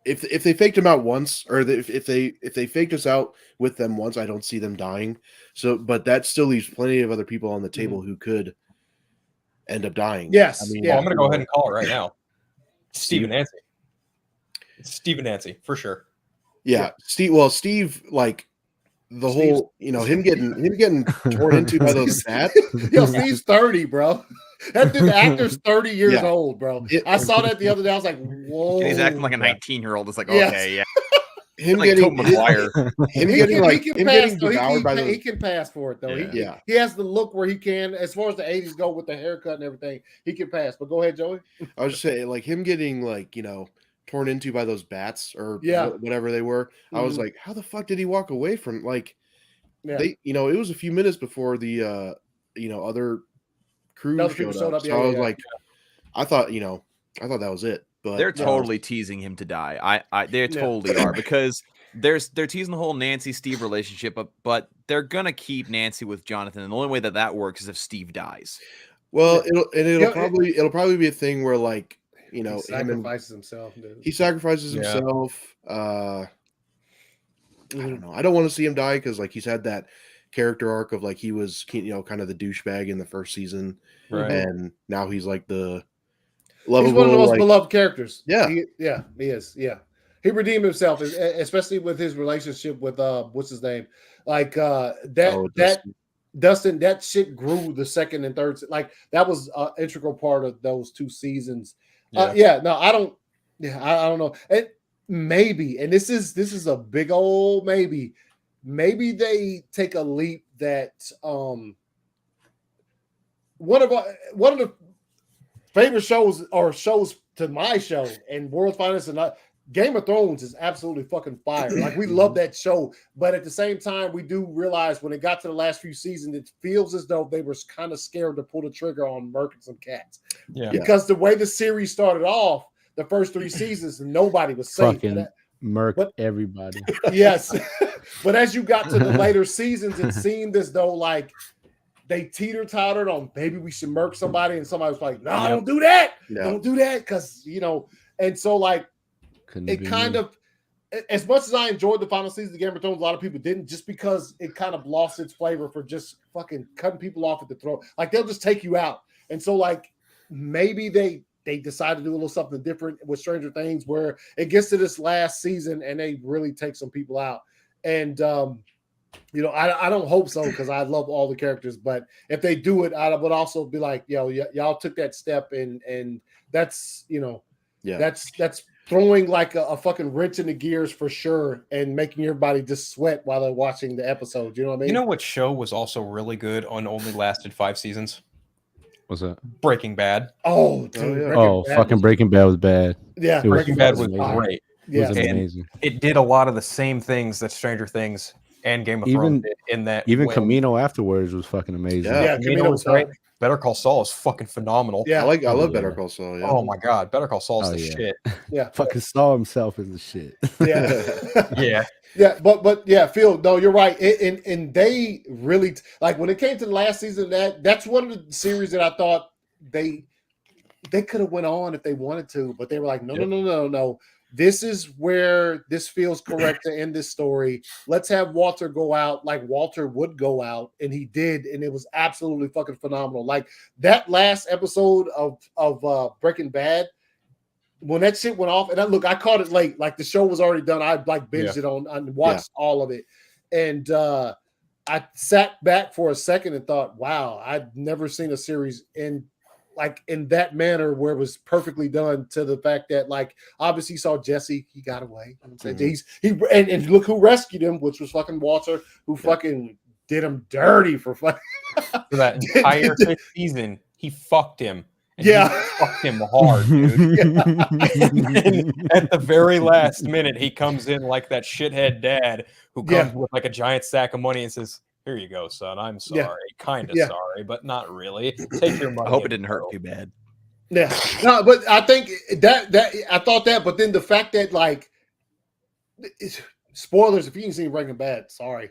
if they faked him out once, or if they faked us out with them once, I don't see them dying. So, but that still leaves plenty of other people on the table who could end up dying. Yes. I'm going to go ahead and call it right now. Steve and Nancy. It's Steve and Nancy for sure. Yeah. Steve. Well, Steve, like the whole, him getting torn into by those bats. Steve's 30, bro. The actor's 30 years old, bro. I saw that the other day. I was like, whoa. And he's acting like a 19-year-old. It's like, okay, yeah. Him like getting devoured by those. He can pass for it, though. He has the look where he can, as far as the 80s go with the haircut and everything, he can pass. But go ahead, Joey. I was just saying, like, him getting, like, torn into by those bats or whatever they were. I was like, how the fuck did he walk away from, like, they, it was a few minutes before the, other crew showed up. So I was like, I thought that was it. But they're totally teasing him to die. They totally are, because they're teasing the whole Nancy Steve relationship, but they're gonna keep Nancy with Jonathan, and the only way that works is if Steve dies. Well, it'll probably be a thing where, like, he sacrifices himself. Dude. He sacrifices himself. I don't know. I don't want to see him die because, like, he's had that character arc of, like, he was, kind of the douchebag in the first season, right? And now he's like the lovable. He's one of the most beloved characters. Yeah, he is. Yeah, he redeemed himself, especially with his relationship with what's his name, like Dustin. That shit grew the second and third. Like, that was an integral part of those 2 seasons. I don't know. And maybe, and this is a big old maybe they take a leap that one of the favorite shows to my show and World's Finest and Game of Thrones is absolutely fucking fire. Like, we love that show, but at the same time, we do realize when it got to the last few seasons, it feels as though they were kind of scared to pull the trigger on murking some cats. Yeah, because the way the series started off, the first 3 seasons, nobody was safe. Everybody. Yes, but as you got to the later seasons, it seemed as though, like, they teeter-tottered on maybe we should murk somebody, and somebody was like, "No, don't do that. Don't do that," because and so, like, it kind of, as much as I enjoyed the final season of Game of Thrones, a lot of people didn't, just because it kind of lost its flavor for just fucking cutting people off at the throat. Like, they'll just take you out, and so, like, maybe they decide to do a little something different with Stranger Things, where it gets to this last season and they really take some people out. And You know, I don't hope so because I love all the characters. But if they do it, I would also be like, yo, y'all took that step, and that's that's throwing like a fucking wrench in the gears for sure, and making everybody just sweat while they're watching the episode. You know what I mean? You know what show was also really good and only lasted 5 seasons? What's that? Breaking Bad. Oh, dude. Breaking Bad was bad. Yeah, Breaking Bad was amazing. great. Yeah, It was amazing. It did a lot of the same things that Stranger Things and Game of Thrones did in that. Even Camino afterwards was fucking amazing. Yeah, Camino was great. Better Call Saul is fucking phenomenal. Yeah, I love Better Call Saul. Yeah. Oh my god, Better Call Saul is the shit. Yeah, fucking Saul himself is the shit. Yeah, yeah. Yeah, but yeah, Phil, no, you're right. And they really like when it came to the last season. That's one of the series that I thought they could have went on if they wanted to, but they were like, no. This is where this feels correct to end this story. Let's have Walter go out like Walter would go out, and he did, and it was absolutely fucking phenomenal. Like that last episode of Breaking Bad, when that shit went off, and I caught it late. Like the show was already done. I like binged it on and watched all of it, and I sat back for a second and thought, wow, I'd never seen a series in that manner where it was perfectly done, to the fact that like obviously you saw Jesse, he got away. And look who rescued him, which was fucking Walter, who fucking did him dirty for fucking for that entire season. He fucked him. And he fucked him hard, dude. And at the very last minute, he comes in like that shithead dad who comes with like a giant sack of money and says, "Here you go, son. I'm sorry. Kind of sorry, but not really. Take your money." I hope it didn't hurt too bad. Yeah. No, but I think that I thought that, but then the fact that like spoilers, if you ain't seen Breaking Bad, sorry.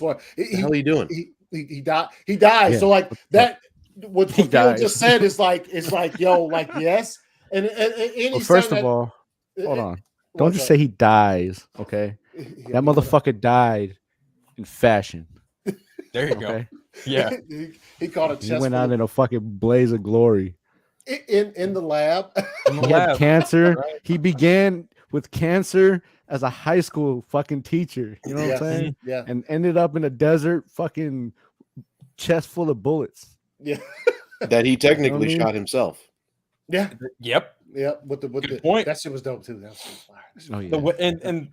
What the hell are you doing? He died. He died. Yeah. So like that what Phil just said is like yo, like yes. And well, first of all, hold on. Don't just say he dies, okay? That motherfucker died in fashion. There you go. Yeah. He caught a chest. He went out in a fucking blaze of glory. In the lab. He had cancer. Right. He began with cancer as a high school fucking teacher. You know what I'm saying? Yeah. And ended up in a desert fucking chest full of bullets. Yeah. That he technically shot himself. Yeah. Yep. Yeah. With the point. That shit was dope too. That was fire. Oh, yeah. And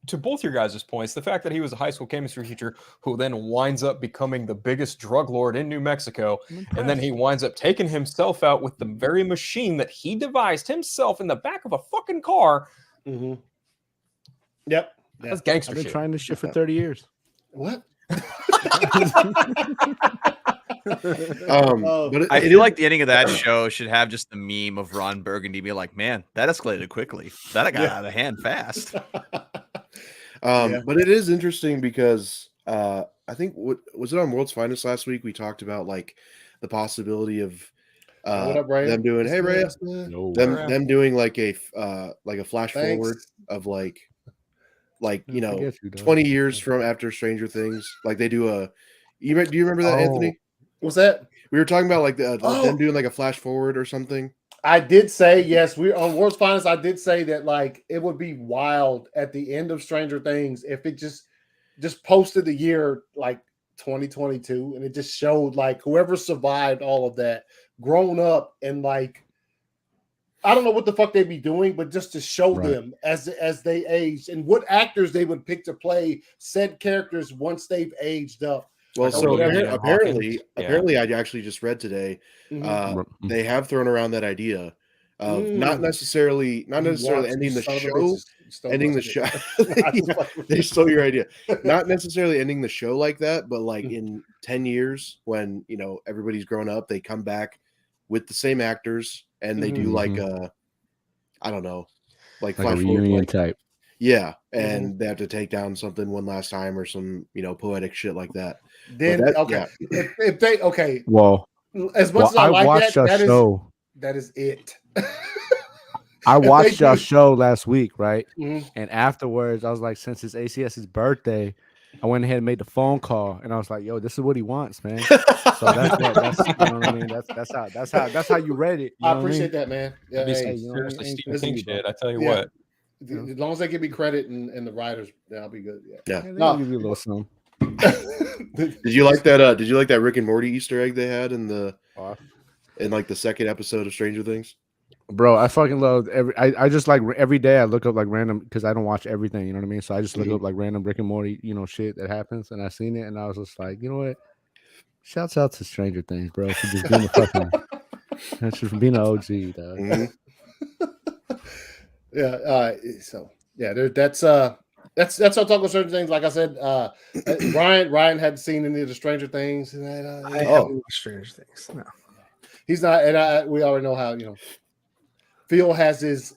to both your guys' points, the fact that he was a high school chemistry teacher who then winds up becoming the biggest drug lord in New Mexico, and then he winds up taking himself out with the very machine that he devised himself in the back of a fucking car. Mm-hmm. Yep. That's gangster shit. I've been trying this shit for 30 years. What? But I feel like the ending of that show should have just the meme of Ron Burgundy be like, "Man, that escalated quickly. That got out of hand fast." But it is interesting because I think was it on World's Finest last week? We talked about like the possibility of them doing them doing like a flash forward of like 20 years from after Stranger Things. Like they do a. Do you remember that, Anthony? What's that? We were talking about like them doing like a flash forward or something. I did say yes. We on World's Finest. I did say that like it would be wild at the end of Stranger Things if it just posted the year like 2022 and it just showed like whoever survived all of that, grown up and like I don't know what the fuck they'd be doing, but just to show them as they aged and what actors they would pick to play said characters once they've aged up. Well, so apparently, I actually just read today. They have thrown around that idea of not necessarily ending the show. They stole your idea. Not necessarily ending the show like that, but like in 10 years when everybody's grown up, they come back with the same actors and they do like I don't know, like a reunion type. Yeah, and they have to take down something one last time or some poetic shit like that. Then if they well, as much as I like watched that show. That is it. I watched your show last week, right? And afterwards, I was like, since it's ACS's birthday, I went ahead and made the phone call, and I was like, "Yo, this is what he wants, man." So that's you know what I mean. That's how you read it. I appreciate that, man. Yeah, Stephen King shit. I tell you what. As long as they give me credit and the writers, that'll be good. Yeah. They'll give you a little something. Did you like that? Did you like that Rick and Morty Easter egg they had in the like the second episode of Stranger Things? Bro, I fucking love I just like every day I look up like random because I don't watch everything, you know what I mean? So I just look up like random Rick and Morty, shit that happens, and I seen it, and I was just like, you know what? Shouts out to Stranger Things, bro, for just being a fucking that's just being an OG, dog. Yeah. So yeah, that's our talk about Stranger Things. Like I said, Ryan hadn't seen any of the Stranger Things. I haven't watched Stranger Things. No, he's not, and we already know how Phil has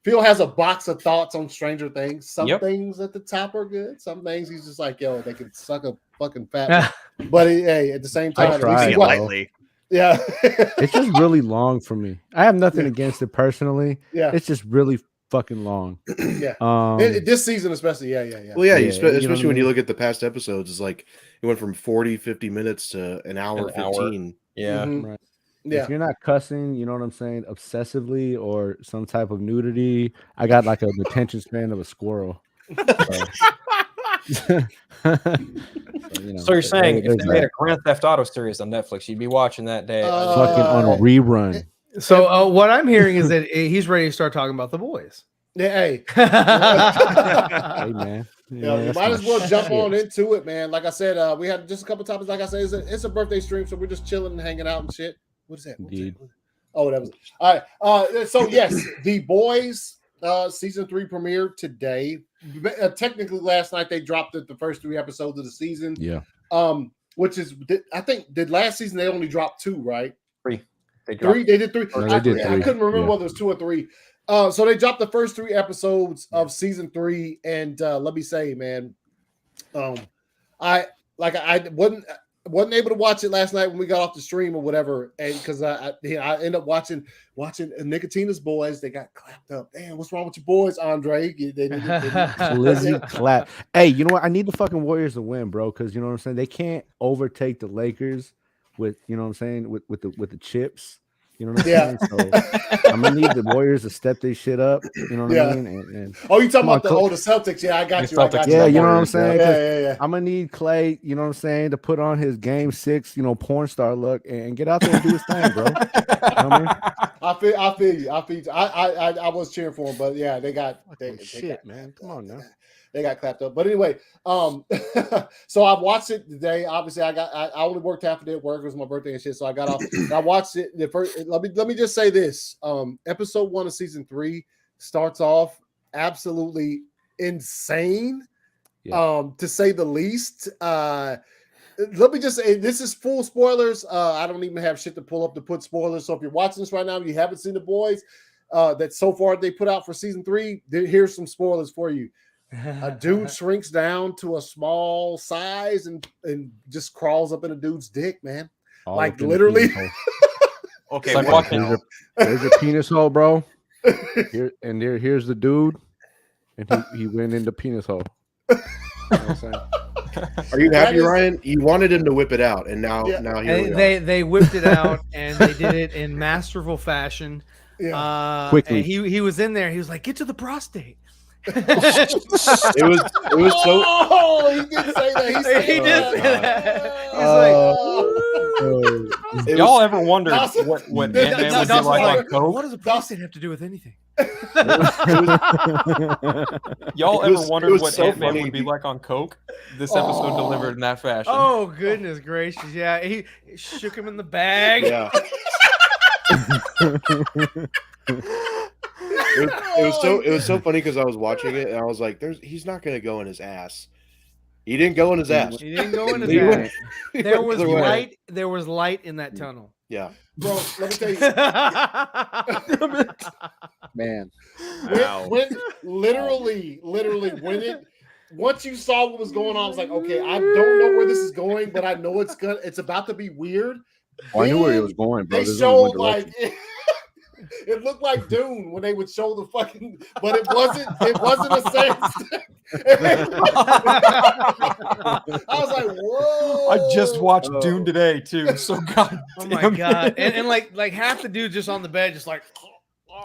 Phil has a box of thoughts on Stranger Things. Some things at the top are good. Some things he's just like, yo, they can suck a fucking fat. But hey, at the same time, lightly. Yeah, it's just really long for me. I have nothing against it personally. Yeah, it's just really fucking long. Yeah, this season especially. Yeah. Well, yeah, especially when you look at the past episodes, it's like it went from 40-50 minutes to an hour 15. Yeah. Right. Yeah. If you're not cussing, you know what I'm saying, obsessively or some type of nudity, I got like an attention span of a squirrel. So you're saying if they made a Grand Theft Auto series on Netflix, you'd be watching that day fucking on rerun. So what I'm hearing is that he's ready to start talking about The Boys. Yeah, hey. Hey, man. You might as well jump on into it, man. Like I said, we had just a couple topics. Like I said, it's a birthday stream, so we're just chilling and hanging out and shit. What is that? Indeed. Oh, that was all right. So yes, The Boys season 3 premiered today. Technically, last night they dropped the first 3 episodes of the season. Yeah. Which is, I think, did last season they only dropped 2, right? 3. They did 3. No, they did 3. I couldn't remember whether it was 2 or 3. So they dropped the first 3 episodes of season 3, and let me say, man, I wasn't able to watch it last night when we got off the stream or whatever, and because I ended up watching Nicotina's Boys. They got clapped up. Damn, what's wrong with your boys, Andre? Lizzie clap. Hey, you know what? I need the fucking Warriors to win, bro, because you know what I'm saying. They can't overtake the Lakers with what I'm saying with the chips. You know what I'm saying? So I'm gonna need the Warriors to step their shit up. You know what I mean? And you talking about the Celtics? Yeah, I got you. Yeah, you know what I'm saying? Yeah. I'm gonna need Clay. You know what I'm saying, to put on his Game 6, porn star look and get out there and do his thing, bro. You know what I mean? I feel you. I was cheering for him, but yeah, they got shit, man. Come on now. They got clapped up. But anyway, so I watched it today. Obviously, I only worked half a day at work. It was my birthday and shit, so I got off. I watched it. Let me just say this. Episode 1 of season 3 starts off absolutely insane, to say the least. Let me just say, this is full spoilers. I don't even have shit to pull up to put spoilers. So if you're watching this right now and you haven't seen The Boys, that so far they put out for season 3, here's some spoilers for you. A dude shrinks down to a small size and just crawls up in a dude's dick, man. All like literally. Okay, there's a penis hole, bro. Here's the dude, and he went in the penis hole. You know what I'm saying? Are you happy, Ryan? You wanted him to whip it out, and now here they whipped it out, and they did it in masterful fashion. Quickly. And he was in there. He was like, "Get to the prostate." it was so. Oh, he didn't say that. He did say that. He's like, y'all ever wondered what Ant-Man would be like on coke? What does a prostate have to do with anything? Y'all ever wondered what Ant-Man would be like on coke? This episode delivered in that fashion. Oh goodness gracious! Yeah, he shook him in the bag. Yeah. It was so funny because I was watching it and I was like, he's not gonna go in his ass. He didn't go in his ass. He didn't go in his ass. There was light. There was light in that tunnel. Yeah, bro. Let me tell you, man. When literally, once you saw what was going on, I was like, okay, I don't know where this is going, but I know it's about to be weird. I knew where it was going, bro. They showed like. It looked like Dune when they would show the fucking, but it wasn't a sense. I was like, whoa. I just watched Dune today too. So god. Oh my god. And like half the dude just on the bed, just like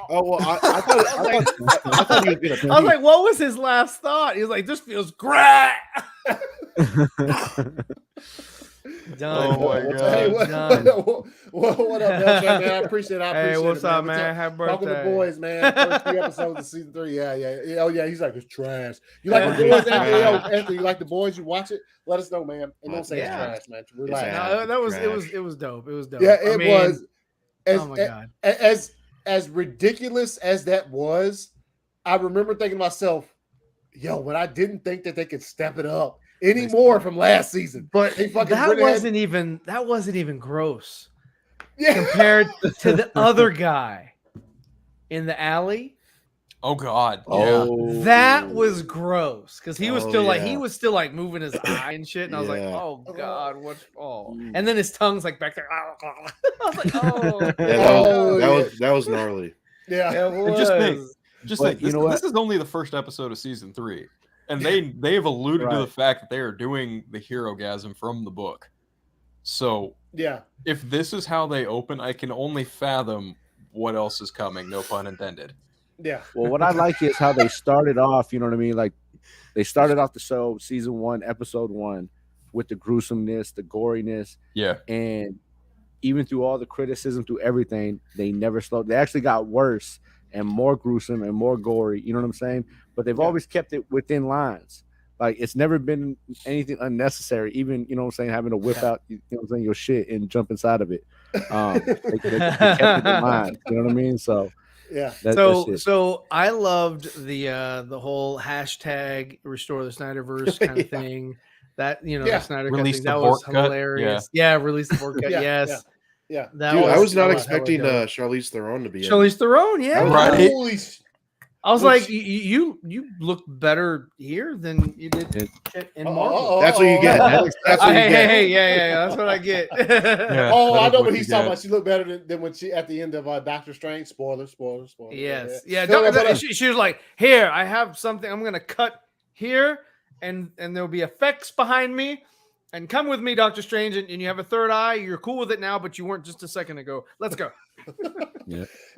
Oh well, I thought he was gonna. I was like, what was his last thought? He was like, this feels great. Done. Oh my god. Hey, what up, Beltran, man? I appreciate it. Hey, what's it, up, man? man? Happy Talking to birthday. boys, man. First 3 episodes of season 3. Yeah. Oh yeah, he's like, it's trash. You like the boys, Anthony? Yo, Anthony, you like the boys? You watch it? Let us know, man. And don't say it's trash, man. Relax. No, it was dope. It was dope. Yeah, it was. Oh my god. As ridiculous as that was, I remember thinking to myself, yo, when I didn't think that they could step it up anymore from last season. But that wasn't even gross. Yeah. Compared to the other guy in the alley. Oh God! Oh, That was gross because he was Oh, still like yeah. he was still like moving his eye and shit, and I was like, Yeah. oh God, what's and then his tongue's like back there. I was like, oh, Yeah, that was gnarly. Yeah. it And was. just But think, you know what? this is only the first episode of season 3, and they've alluded to the Right. fact that they are doing the hero-gasm from the book. So Yeah. if this is how they open, I can only fathom what else is coming. No pun intended. Yeah. Well, what I like is how they started off. You know what I mean? Like they started off the show, season 1, episode 1, with the gruesomeness, the goriness, Yeah. and even through all the criticism, through everything, they never slowed. They actually got worse and more gruesome and more gory. You know what I'm saying? But they've always kept it within lines. Like it's never been anything unnecessary. Even you know what I'm saying, having to whip out you know what I'm saying your shit and jump inside of it. They kept it in line. You know what I mean? So. Yeah. So I loved the whole hashtag restore the Snyderverse kind of thing. That the Snyder Cut Release thing, the that was Bork cut. hilarious. Yeah, release the Bork cut. Yeah, Yes. Yeah. That Dude, I was not that expecting dope. Charlize Theron to be in. Charlize Theron, yeah. Right. Holy I was Which- like, you look better here than you did in Marvel. That's what you get. That's what you get. Hey, yeah, that's what I get. Yeah. Oh, that I is know what what you he's talking get. about. She looked better than when she at the end of Doctor Strange. Spoiler. Yes. Yeah. No, but, She was like, here, I have something. I'm gonna cut here, and there'll be effects behind me. And come with me, Doctor Strange, and you have a third eye. You're cool with it now, but you weren't just a second ago. Let's go.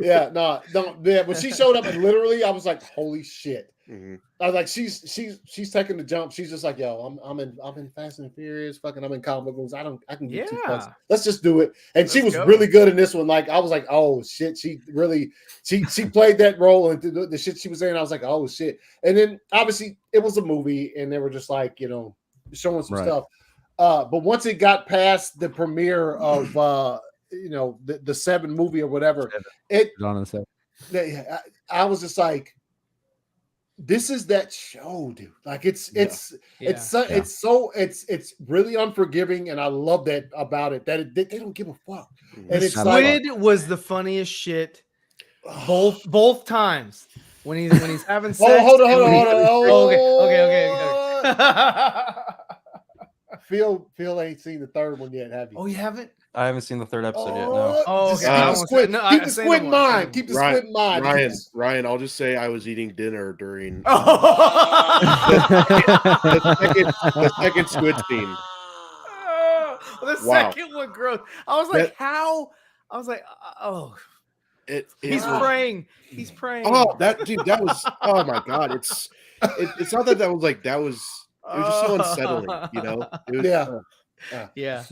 yeah, no, when she showed up and literally, I was like, holy shit. Mm-hmm. I was like, she's taking the jump. She's just like, yo, I'm in Fast and Furious. Fucking, I'm in comic books. I can get 2 bucks. Let's just do it. And she was really good in this one. Like, I was like, oh shit, she played that role and the shit she was in. I was like, oh shit. And then obviously it was a movie, and they were just like, showing some stuff. But once it got past the premiere of the 7 movie or whatever, I was just like, this is that show, dude. Like it's really unforgiving, and I love that about it. That they don't give a fuck. And it's Squid was the funniest shit both times when he's having sex. Hold on. Okay. Phil ain't seen the 3rd one yet, have you? Oh, you haven't? I haven't seen the 3rd episode yet. No. Oh, okay. Keep the squid in mind. Keep the squid in mind. Ryan, I'll just say I was eating dinner during Oh. the second squid scene. The second one, gross. I was like, how? I was like, oh. He's praying. He's praying. Oh, that was. Oh my god! It's not that was like that was. It was just so unsettling, It was, yeah.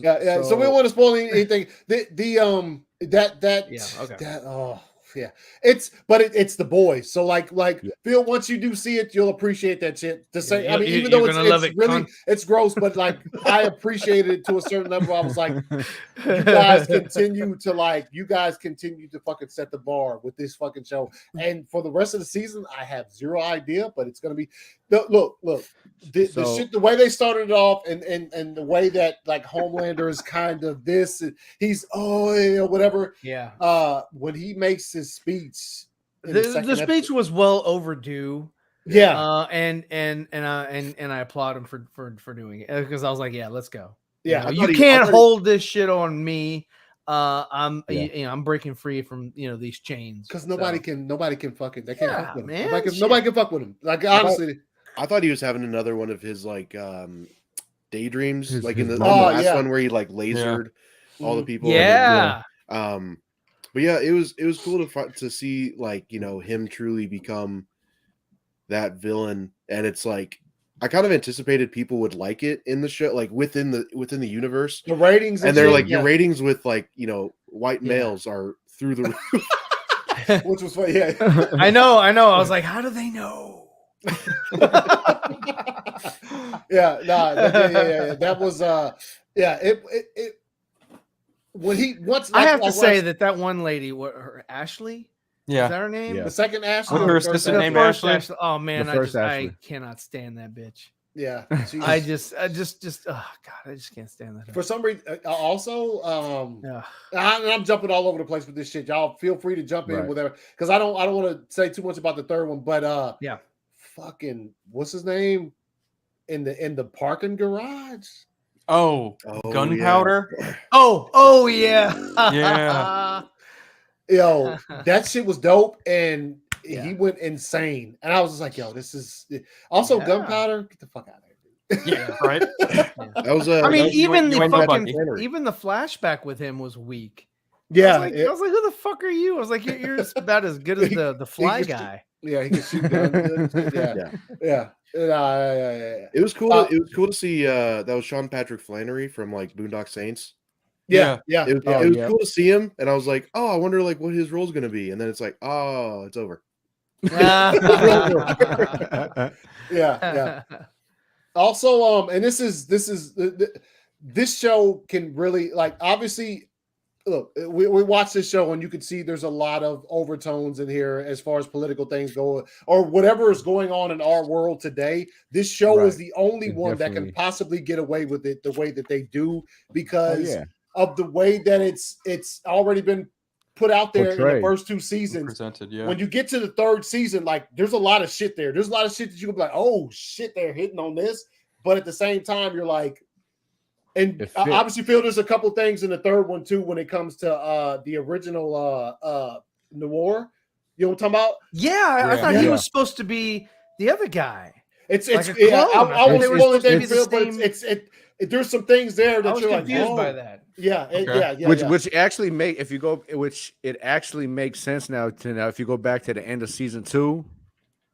So we don't want to spoil anything. It's the boys. So like Phil, once you do see it, you'll appreciate that shit. To say, I mean, even though it's gross, but like I appreciated it to a certain level. I was like, you guys continue to fucking set the bar with this fucking show. And for the rest of the season, I have zero idea, but it's gonna be look. The shit, the way they started it off, and the way that like Homelander is kind of this, he's whatever. Yeah. When he makes his speech, the speech was well overdue. Yeah. And I applaud him for doing it because I was like, yeah, let's go. Yeah. You can't hold this shit on me. I'm breaking free from these chains because nobody can fucking they can't fuck with him. Man, nobody can fuck with him. Like honestly. I thought he was having another one of his like daydreams, like in the last one where he like lasered all the people. Yeah. But But yeah, it was cool to see like, you know, him truly become that villain. And it's like I kind of anticipated people would like it in the show, like within the universe. The ratings, and they're like, your ratings with like, you know, white males are through the roof. Which was funny. Yeah. I know. I was like, how do they know? Yeah, that was it when he once I have to say that one lady, Ashley, is that her name? Yeah. the second Ashley, Her or the assistant third named Ashley? Ashley. Oh man, first I Ashley. cannot stand that bitch. Yeah, I just oh god, I just can't stand that. for some reason. Also, Yeah. I'm jumping all over the place with this shit. Y'all feel free to jump in whatever, because I don't want to say too much about the third one, but yeah, fucking what's his name in the parking garage? Oh, gunpowder. Yeah. Oh yeah, Yeah. Yo, that shit was dope, and Yeah. he went insane, and I was just like, yo, this is also gunpowder. Get the fuck out of here, dude. Yeah, right. That was I mean, even you the ain't no fucking Bucky. even the flashback with him was weak. Yeah, I was like, who the fuck are you? I was like, you're about as good as the fly guy. Yeah, he can shoot guns. Yeah. It was cool. It was cool to see. That was Sean Patrick Flannery from like Boondock Saints. Yeah. It was cool to see him, and I was like, oh, I wonder like what his role's gonna be, and then it's like, oh, it's over. Yeah. Also, and this show can really, like, obviously, look, we watch this show and you can see there's a lot of overtones in here as far as political things go, or whatever is going on in our world today. This show is the only one that can possibly get away with it the way that they do, because of the way that it's already been put out there in the first two seasons. Presented, When you get to the third season, like, there's a lot of shit there. There's a lot of shit that you can be like, oh shit, they're hitting on this. But at the same time, you're like, and I obviously feel there's a couple things in the third one too when it comes to the original Noir. You know what I'm talking about? Yeah, I thought he was supposed to be the other guy. It's like I was spoiling things, but there's some things there that you're confused like, by that. Yeah, which actually it actually makes sense now. If you go back to the end of season 2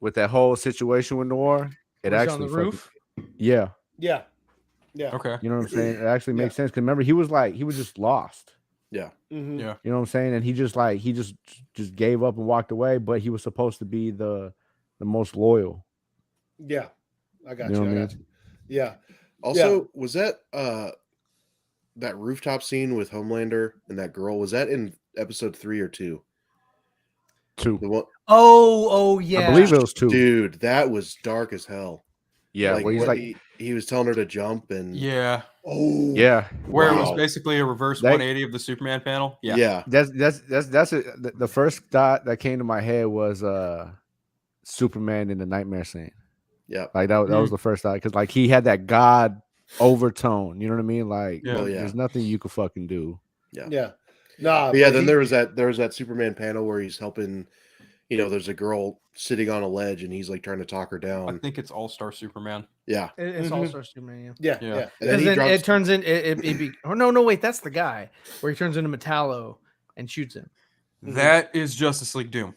with that whole situation with Noir, it actually on the roof. Yeah. Okay. You know what I'm saying? It actually makes sense, because remember he was just lost. Yeah. Mm-hmm. Yeah. You know what I'm saying? And he just gave up and walked away, but he was supposed to be the most loyal. Yeah. I got You know you. what I I got mean? you. Yeah. Also, was that that rooftop scene with Homelander and that girl, was that in episode 3 or 2? 2. The one, Oh yeah. I believe it was 2. dude, that was dark as hell. Yeah, like, where he's like he was telling her to jump, and Yeah. Oh yeah, Where it was basically a reverse 180 of the Superman panel. Yeah. That's it. The first thought that came to my head was Superman in the nightmare scene. Yeah, like that was the first thought, because like he had that God overtone. You know what I mean? Like, there's nothing you could fucking do. Yeah. Then there was that Superman panel where he's helping. You know, there's a girl sitting on a ledge, and he's like trying to talk her down. I think it's All-Star Superman. Yeah, it's All-Star Superman. Yeah. And then it turns in no, wait, that's the guy where he turns into Metallo and shoots him. That is Justice League Doom.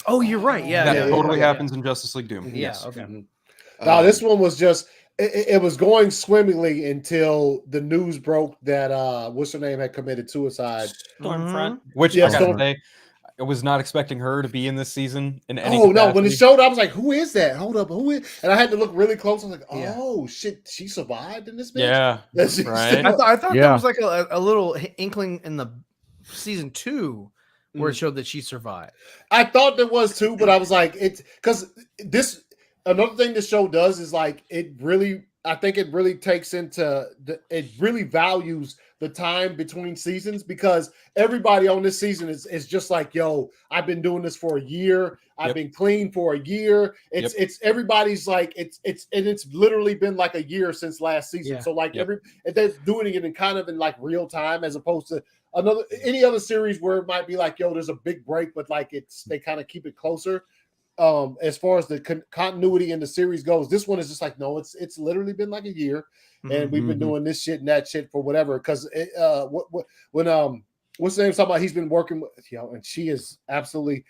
Oh, you're right. Yeah, that totally happens in Justice League Doom. Yeah. Okay. Now this one was just it was going swimmingly until the news broke that what's her name had committed suicide. Stormfront, which I gotta say, I was not expecting her to be in this season in any capacity. No, when it showed, I was like, who is that? Hold up, who is? And I had to look really close. I was like, oh shit, she survived in this bitch? Yeah. Right. I thought there was like a little inkling in the season 2 where it showed that she survived. I thought there was too, but I was like, it's because this another thing this show does is like I think it really takes into it really values the time between seasons, because everybody on this season is just like, yo, I've been doing this for a year. I've been clean for a year. It's everybody's like, it's literally been like a year since last season. Yeah. So like they're doing it in kind of in like real time, as opposed to any other series where it might be like, yo, there's a big break, but like they kind of keep it closer. As far as the continuity in the series goes, this one is just like, no, it's literally been like a year, and we've been doing this shit and that shit for whatever. Because when what's the name? Talking about he's been working with, and she is absolutely.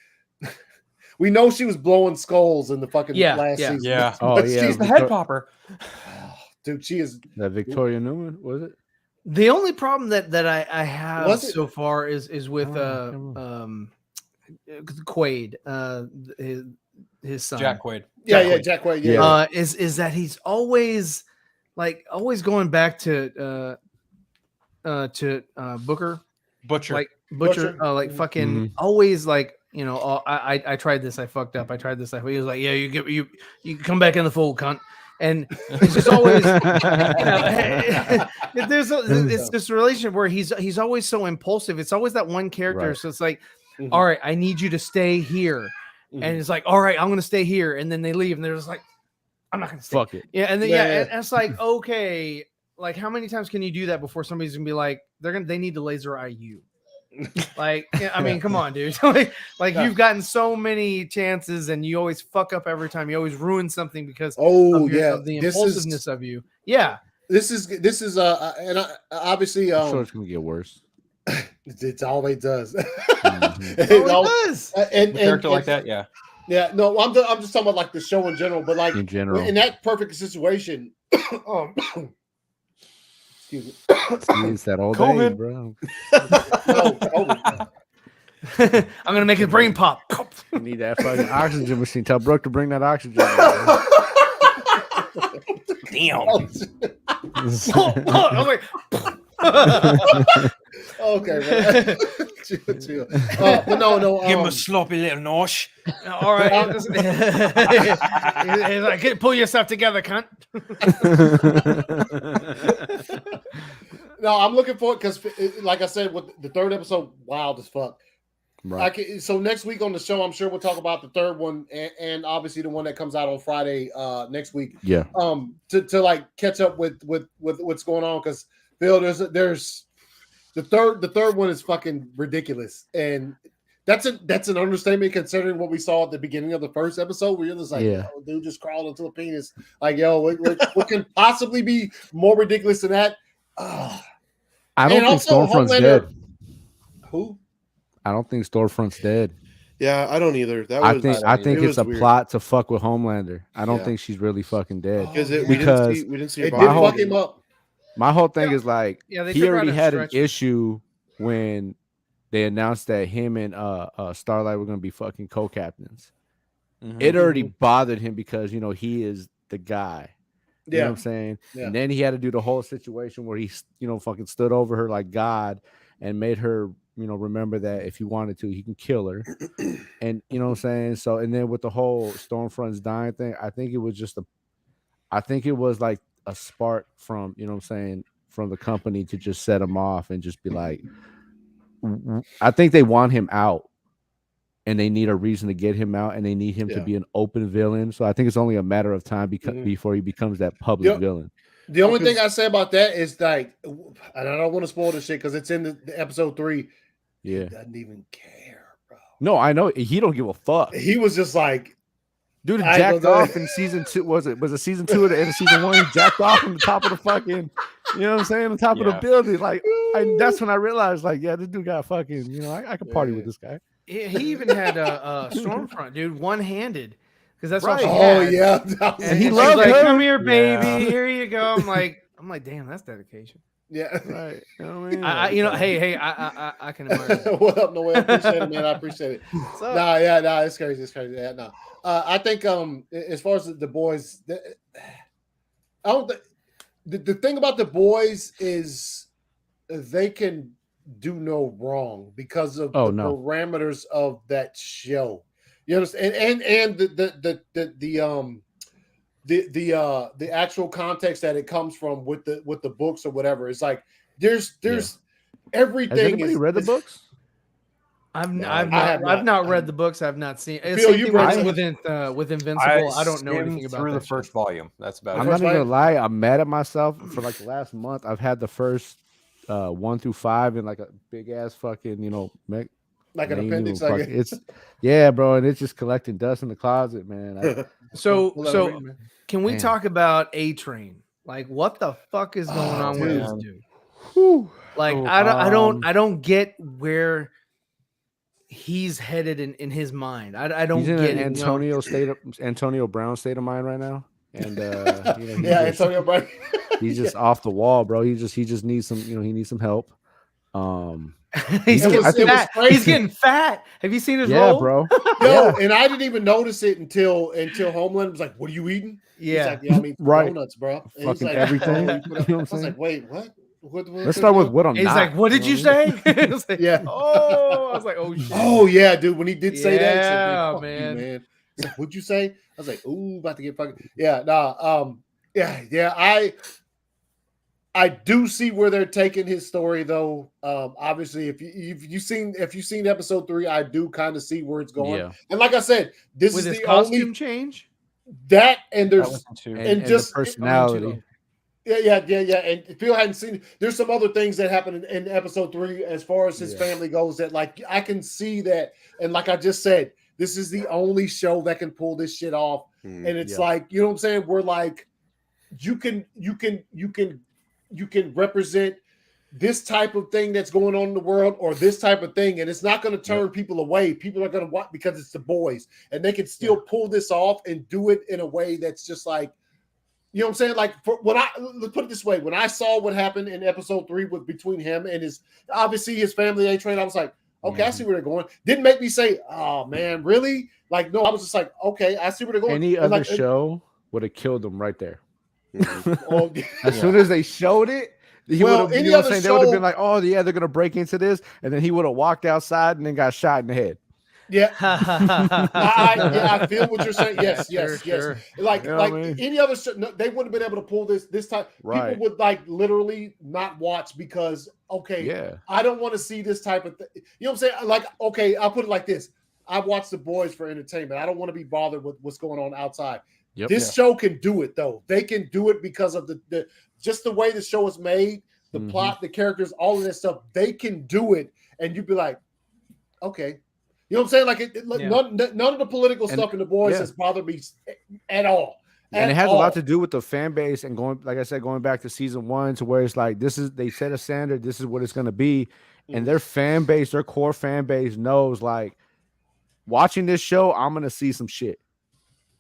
We know she was blowing skulls in the fucking last season. Yeah. Oh yeah, She's the head popper. Dude, she is. That Victoria Newman, was it? The only problem that I have so far is with Quaid, his son. Jack Quaid. Jack Quaid. Yeah. Is that he's always going back to Butcher, like Butcher. Like fucking always like, you know, I tried this, I fucked up. I tried this. He was like, yeah, you come back in the fold, cunt. And it's just always, it's this relationship where he's always so impulsive. It's always that one character. Right. So it's like, all right, I need you to stay here. And it's like, all right, I'm going to stay here. And then they leave and they're just like, I'm not going to stay. Fuck it. Yeah. And then, and it's like, okay, like how many times can you do that before somebody's going to be like, they need to laser eye you? Like, I mean, come on, dude. like you've gotten so many chances and you always fuck up every time. You always ruin something because of the impulsiveness of you. Yeah. This is and obviously I'm sure it's gonna get worse. It always does. It does. And character like that, yeah. Yeah, no, I'm just talking about like the show in general, but like in general, in that perfect situation. Excuse me. It's that old age, bro. I'm gonna make his brain pop. You need that fucking oxygen machine. Tell Brooke to bring that oxygen. Damn. Okay, man. Chill. But no. Give him a sloppy little nosh. All right. He's like, pull yourself together, cunt. No, I'm looking for it because, like I said, with the third episode, wild as fuck. Right. So next week on the show, I'm sure we'll talk about the third one and obviously the one that comes out on Friday next week. Yeah. To like catch up with what's going on because Phil, there's the third one is fucking ridiculous and that's an understatement considering what we saw at the beginning of the first episode. We're just like, dude just crawled into a penis. Like, what can possibly be more ridiculous than that? I don't think Stormfront's dead. Who? I don't think Stormfront's dead. Yeah, I don't either. I think it's a plot to fuck with Homelander. I don't think she's really fucking dead. We didn't see it did fuck him up. My whole thing is like he already had an issue when they announced that him and Starlight were going to be fucking co-captains. It already bothered him because, you know, he is the guy. You know what I'm saying? Yeah. And then he had to do the whole situation where he, you know, fucking stood over her like God and made her, you know, remember that if he wanted to, he can kill her. And you know what I'm saying? So, and then with the whole Stormfront's dying thing, I think it was like a spark from, you know what I'm saying, from the company to just set him off and just be like, I think they want him out and they need a reason to get him out and they need him to be an open villain. So I think it's only a matter of time before he becomes that public villain. The only thing I say about that is like, and I don't want to spoil this shit because it's in the episode 3. Yeah. He doesn't even care, bro. No, I know he don't give a fuck. He was just like, dude, jacked off in season 2. Was it season 2 at the end of season 1? He jacked off on the top of the fucking, you know what I'm saying, on the top of the building. Like, that's when I realized, like, yeah, this dude got fucking, you know, I could party with this guy. He even had a Stormfront, dude, one-handed. Because that's right. All she had. And he loved like, come here, baby. Here you go. I'm like, damn, that's dedication. Yeah. Right. You know what I mean? I can admire that. What up? No way. I appreciate it, man. I appreciate it. It's crazy. It's crazy. Yeah, no. I think as far as the boys, I don't think the thing about the boys is they can do no wrong because of the parameters of that show. You understand? And the actual context that it comes from with the books or whatever. It's like there's everything. Has anybody read the books? I've not read the books. I've not seen. Phil, you read with Invincible. I don't know anything about through the first volume. That's about it. I'm not even gonna lie. I'm mad at myself for like the last month. I've had the first 1 through 5 in like a big ass fucking, you know, like an appendix. It's bro, and it's just collecting dust in the closet, man. So can we talk about A-Train? Like, what the fuck is going on with this dude? Like I don't get where he's headed in his mind. I don't he's in get an it. Antonio Brown state of mind right now, and Antonio Brown. He's just off the wall, bro. He just needs some, he needs some help. He's getting fat. He's getting fat. Have you seen his role? Bro. And I didn't even notice it until Homeland was like, "What are you eating?" Yeah, he's like, I mean, donuts, bro. And fucking like, everything. I was like, wait, what? Let's start with what I'm He's not. like, what did you say? Like, yeah. Oh, I was like, oh shit. Oh yeah, dude. When he did say that, he said, Yeah, man. man. You, man. He's like, what'd you say? I was like, ooh, about to get fucking. Yeah, nah. Yeah. I do see where they're taking his story, though. Obviously, if you've seen episode 3, I do kind of see where it's going. Yeah. And like I said, this with is his the costume only change. That and there's and just the personality. Yeah. And Phil hadn't seen. There's some other things that happen in episode 3 as far as his family goes that, like, I can see that. And like I just said, this is the only show that can pull this shit off. And it's like, you know what I'm saying? We're like, you can represent this type of thing that's going on in the world, or this type of thing, and it's not going to turn people away. People are going to watch because it's The Boys, and they can still pull this off and do it in a way that's just like, you know what I'm saying? Like, let's put it this way: when I saw what happened in episode 3 with between him and his family A-Train, I was like, okay, I see where they're going. Didn't make me say, oh man, really? Like, no, I was just like, okay, I see where they're going. Any other show would have killed them right there. As soon as they showed it, he would have. You know what I'm saying? They would have been like, "Oh yeah, they're gonna break into this," and then he would have walked outside and then got shot in the head. Yeah, I feel what you're saying. Yes. Like, you know what I mean? Any other show, no, they wouldn't have been able to pull this time. Right. People would like literally not watch because I don't want to see this type of thing. You know what I'm saying? Like, okay, I'll put it like this: I watch The Boys for entertainment. I don't want to be bothered with what's going on outside. This show can do it, though. They can do it because of the just the way the show is made, the plot, the characters, all of that stuff. They can do it, and you'd be like, okay. You know what I'm saying? Like, none of the political stuff in The Boys has bothered me at all. And it has a lot to do with the fan base and going back to season 1 to where it's like, they set a standard. This is what it's going to be. And their fan base, their core fan base knows, like, watching this show, I'm going to see some shit.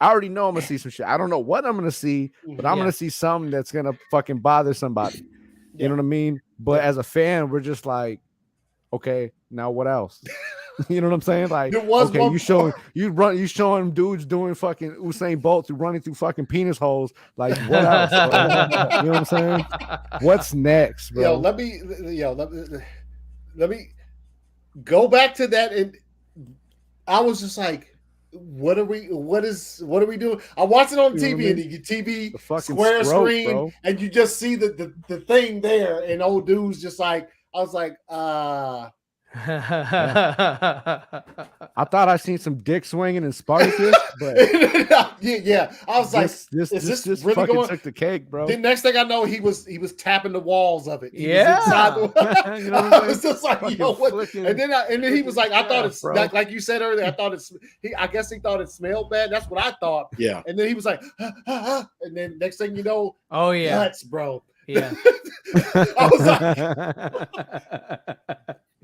I already know I'm going to see some shit. I don't know what I'm going to see, but I'm going to see something that's going to fucking bother somebody. You know what I mean? But as a fan, we're just like, okay, now what else? You know what I'm saying? Like, okay, you showing dudes doing fucking Usain Bolt through running through fucking penis holes. Like, what else? You know what I'm saying? What's next, bro? Let me go back to that. And I was just like, what are we doing? I watched it on TV, and the TV square screen, bro. And you just see the thing there, and old dudes just like, I was like, I thought I seen some dick swinging in Spartacus, but I was like, this really fucking going? Took the cake, bro. The next thing I know, he was tapping the walls of it. You know I was just like, yo, what? And then he was like, I thought it's like you said earlier. I thought I guess he thought it smelled bad. That's what I thought. Yeah. And then he was like, and then next thing you know, nuts, bro. Yeah. I was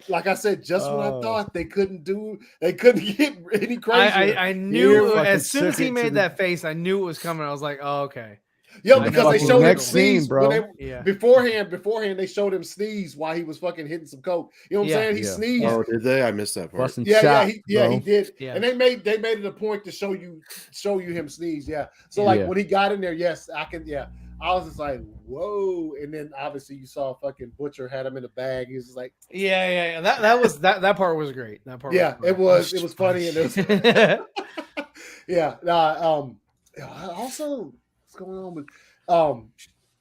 like I said, just when I thought they couldn't get any crazier. I knew as soon as he made that face, I knew it was coming. I was like, oh, okay. Yeah, because they showed him sneeze, bro. Beforehand, they showed him sneeze while he was fucking hitting some coke. You know what I'm saying? He sneezed. Oh, did they? I missed that part. He did. Yeah. And they made it a point to show you him sneeze. Yeah. So when he got in there, yes, I can. Yeah. I was just like, whoa. And then obviously you saw fucking Butcher had him in a bag. He was just like, yeah. That part was great. That part. It was funny. And it was, yeah. Also, what's going on with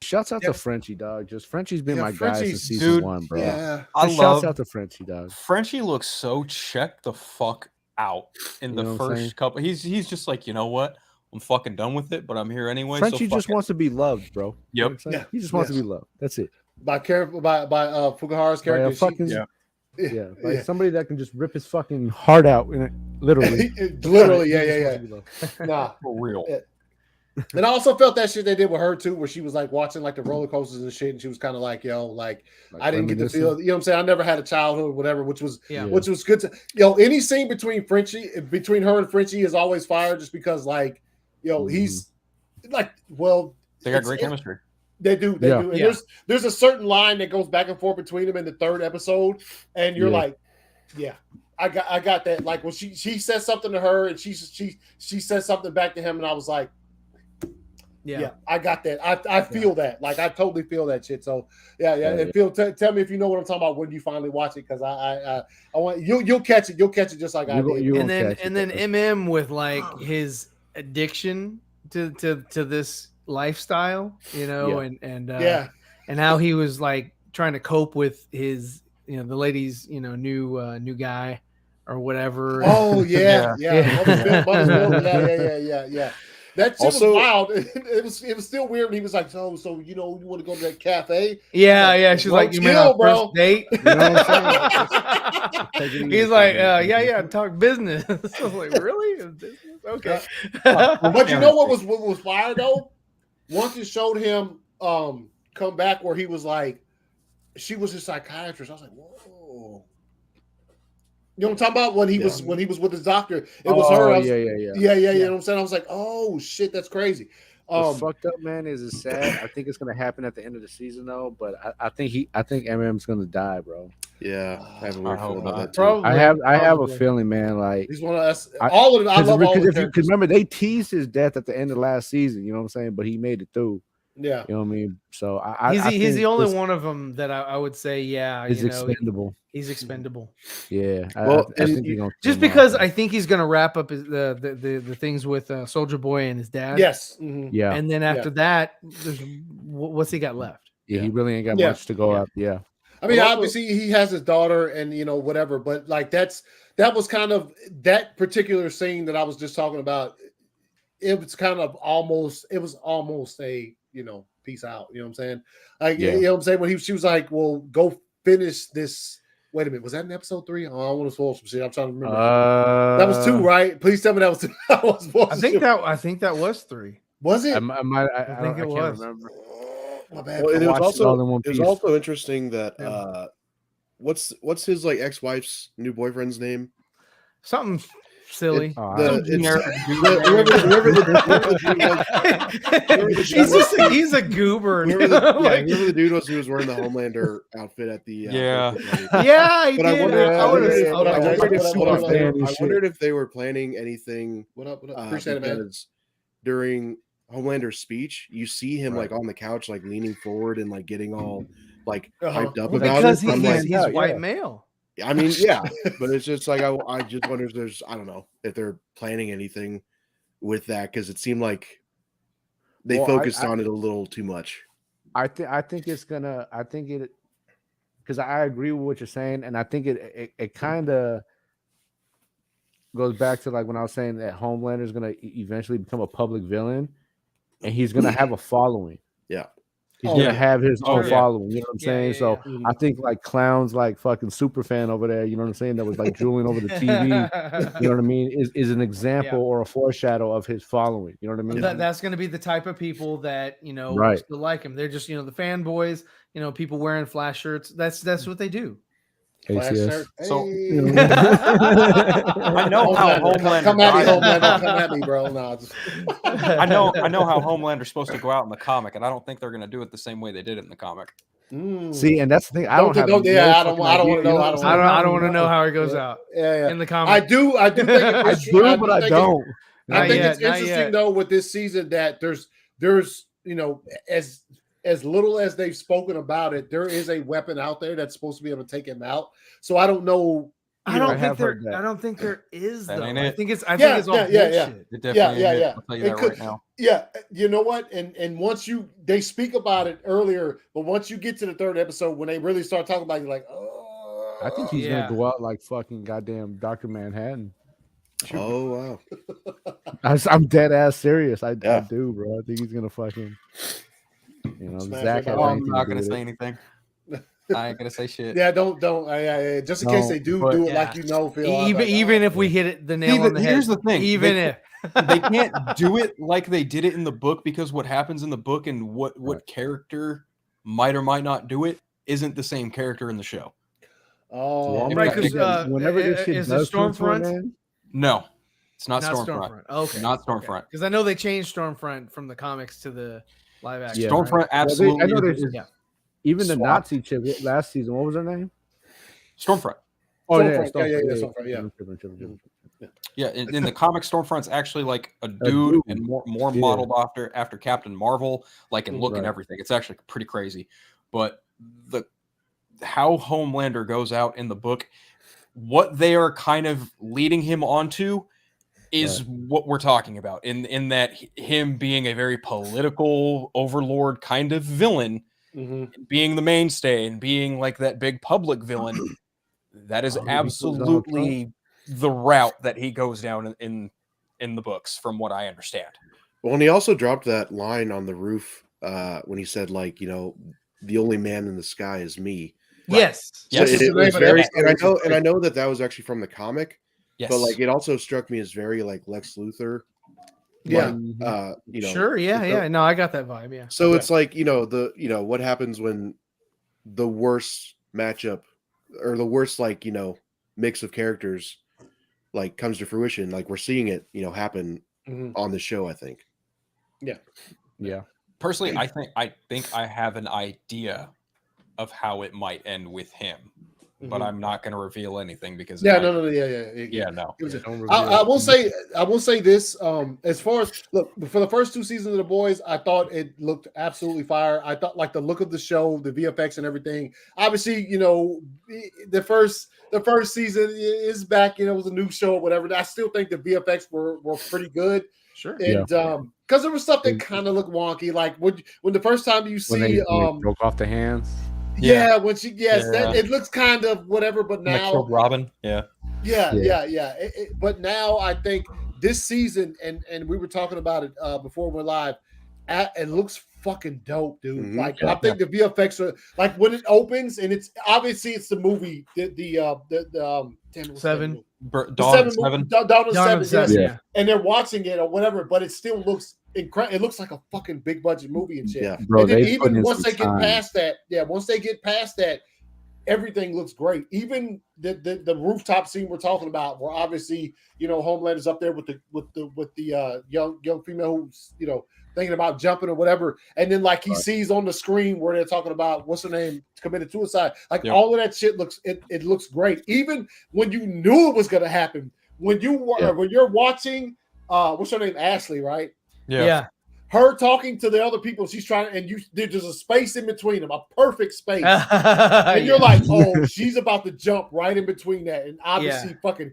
shouts out to Frenchie, dog. Just Frenchie's been my guy since season dude, 1, bro. Yeah. Shouts out to Frenchie, dog. Frenchie looks so checked the fuck out in the first couple. He's just like, you know what? I'm fucking done with it, but I'm here anyway. Frenchie just wants to be loved, bro. Yep. You know he just wants to be loved. That's it. By Fukuhara's character. Like somebody that can just rip his fucking heart out in it, literally. Literally, yeah. Nah, for real. And I also felt that shit they did with her too, where she was like watching like the roller coasters and shit, and she was kind of like, yo, like I didn't get to feel, you know what I'm saying? I never had a childhood or whatever, which was good to, any scene between her and Frenchie is always fire, just because like, he's like, well, they got great chemistry. They do. And there's a certain line that goes back and forth between them in the third episode, and you're like, yeah. I got that. Like when she says something to her and she says something back to him, and I was like, yeah, I got that. I feel that. Like I totally feel that shit. So and Phil, tell me if you know what I'm talking about when you finally watch it, because I want you'll catch it. You'll catch it just like I did. And then MM with like his addiction to this lifestyle, and how he was like trying to cope with his the lady's new guy or whatever. Oh yeah. That shit was wild. It was still weird. And he was like, so you want to go to that cafe? Yeah. She's like, you mean our first date? You know what I'm saying? He's like, talk business. I was like, really? Business? Okay. But you know what was fire though? Once it showed him come back where he was like, she was a psychiatrist. I was like, whoa. You know what I'm talking about? When he was with his doctor, it was her. Yeah. You know what I'm saying? I was like, oh shit, that's crazy. What's fucked up, man, is it's sad. I think it's gonna happen at the end of the season though, but I think MM's gonna die, bro. Yeah, I have a weird feeling about that too. Probably, I have a feeling, man. Like he's one of us. All of them. I love all of them. Because remember, they teased his death at the end of last season. You know what I'm saying? But he made it through. Yeah, you know what I mean. So he's the only one of them that I would say, he's expendable. He's expendable. Yeah. Well, I think just because I think he's gonna wrap up the things with Soldier Boy and his dad. Yes. Mm-hmm. Yeah. And then after that, what's he got left? Yeah, he really ain't got much to go up. Yeah. I mean, obviously he has his daughter and whatever, but like that was kind of that particular scene that I was just talking about. It was kind of almost a peace out. You know what I'm saying? Like, you know what I'm saying? When she was like, well, go finish this. Wait a minute. Was that in episode 3? Oh, I want to spoil some shit. I'm trying to remember. That was 2, right? Please tell me that was 2. I think that was 3. Was it? I think it was. Remember. My bad. Well, it was also interesting that what's his like ex-wife's new boyfriend's name? Something silly. He's a goober. Whoever the dude was who was wearing the Homelander outfit at the I wondered if they were planning anything. What up? Appreciate it, man. During Homelander's speech, you see him like on the couch, like leaning forward and like getting all like hyped up about because it. Because he's white male. I mean, yeah, but it's just like I just wonder if I don't know if they're planning anything with that, because it seemed like they focused on it a little too much. I think because I agree with what you're saying, and I think it kind of goes back to like when I was saying that Homelander is gonna eventually become a public villain, and he's gonna have a following. Yeah. He's gonna have his own following, you know what I'm saying? So I think like clowns like fucking Superfan over there, you know what I'm saying, that was like drooling over the TV, you know what I mean, is an example or a foreshadow of his following, you know what I mean? That's gonna be the type of people that still like him. They're just the fanboys, people wearing flash shirts. That's what they do. ACS. So I know how Homelander. Come at me, Homelander. Come at me, bro. No, I know how Homelander's supposed to go out in the comic, and I don't think they're going to do it the same way they did it in the comic. See, and that's the thing. I don't want to know. I don't want to know how it goes out. In the comic. I do think it's but I don't. I think it's interesting though with this season that there's as little as they've spoken about it, there is a weapon out there that's supposed to be able to take him out. So I don't know. I don't think there is though. I think it's all bullshit. It definitely I'll tell you that right now. Yeah, you know what? And once they speak about it earlier, but once you get to the 3rd episode, when they really start talking about it, you're like, oh. I think he's gonna go out like fucking goddamn Dr. Manhattan. Oh wow. I'm dead ass serious. I do, bro. I think he's gonna fucking. Zach. I'm not gonna say anything. I ain't gonna say shit. Yeah, don't. Just in case they do it like Phil. Even if we hit it the nail on the head. Here's the thing. Even if They can't do it like they did it in the book, because what happens in the book and what character might or might not do it isn't the same character in the show. Oh, right. Because whenever this shit is does it come to an Stormfront? end, No, it's not Stormfront. Okay, not Stormfront. Because I know they changed Stormfront from the comics to the live action. Yeah. Stormfront right? absolutely. I know even the swapped. Nazi chick last season. What was her name? Stormfront. Oh Stormfront. Stormfront. Yeah, Stormfront, yeah. Yeah, in the comic, Stormfront's actually like a dude and more modeled after Captain Marvel, like in look and everything. It's actually pretty crazy. But how Homelander goes out in the book, what they are kind of leading him onto is what we're talking about. In that him being a very political overlord kind of villain, being the mainstay and being like that big public villain, that is absolutely the route that he goes down in the books, from what I understand. Well, and he also dropped that line on the roof when he said, like, the only man in the sky is me. Yes. So it was very, and I know that was actually from the comic. Yes. But like, it also struck me as very like Lex Luthor. Yeah. Sure. Yeah. No, I got that vibe. Yeah. So it's like, what happens when the worst matchup or the worst, like, mix of characters like comes to fruition. Like, we're seeing it, happen on the show, I think. Yeah. Personally, I think I have an idea of how it might end with him, but I'm not going to reveal anything because no. I will say this. As far as look, for the first 2 seasons of The Boys, I thought it looked absolutely fire. I thought like the look of the show, the VFX and everything. Obviously, the first season is back. It was a new show or whatever. I still think the VFX were pretty good. Sure. And because there was stuff that kind of looked wonky, like when the first time you see when they broke off the hands. When she that it looks kind of whatever, but now Robin, but now I think this season, and we were talking about it before we went live, it looks fucking dope, dude. Like I think the VFX are like when it opens, and it's obviously it's the movie, Seven. Dawn of Seven, and they're watching it or whatever, but it still looks incredible. It looks like a fucking big budget movie and shit. Yeah, bro. And then even once they get past that, everything looks great. Even the rooftop scene we're talking about, where obviously Homelander's up there with the young female who's thinking about jumping or whatever, and then like he sees on the screen where they're talking about what's her name committed suicide. Like all of that shit looks it looks great. Even when you knew it was gonna happen, when you're watching what's her name, Ashley, right? Yeah. Her talking to the other people, she's trying, and there's a space in between them, a perfect space. And you're like, oh, she's about to jump right in between that. And obviously fucking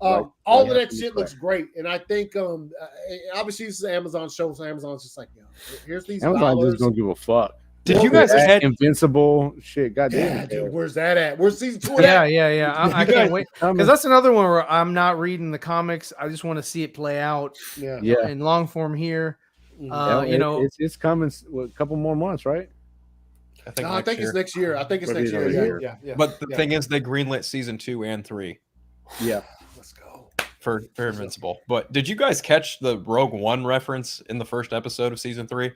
all of that shit looks great. And I think obviously this is an Amazon show, so Amazon's just like, here's these Amazon dollars. just don't give a fuck. Did you guys catch Invincible shit? Goddamn. Yeah, dude, where's that at? Where's season 2 Yeah. I can't wait. Because that's another one where I'm not reading the comics. I just want to see it play out in long form here. It's coming with a couple more months, right? I think it's next year. I think it's next year. Yeah. But the thing is, they greenlit season 2 and 3. Yeah. Let's go. For Invincible. But did you guys catch the Rogue One reference in the first episode of season 3?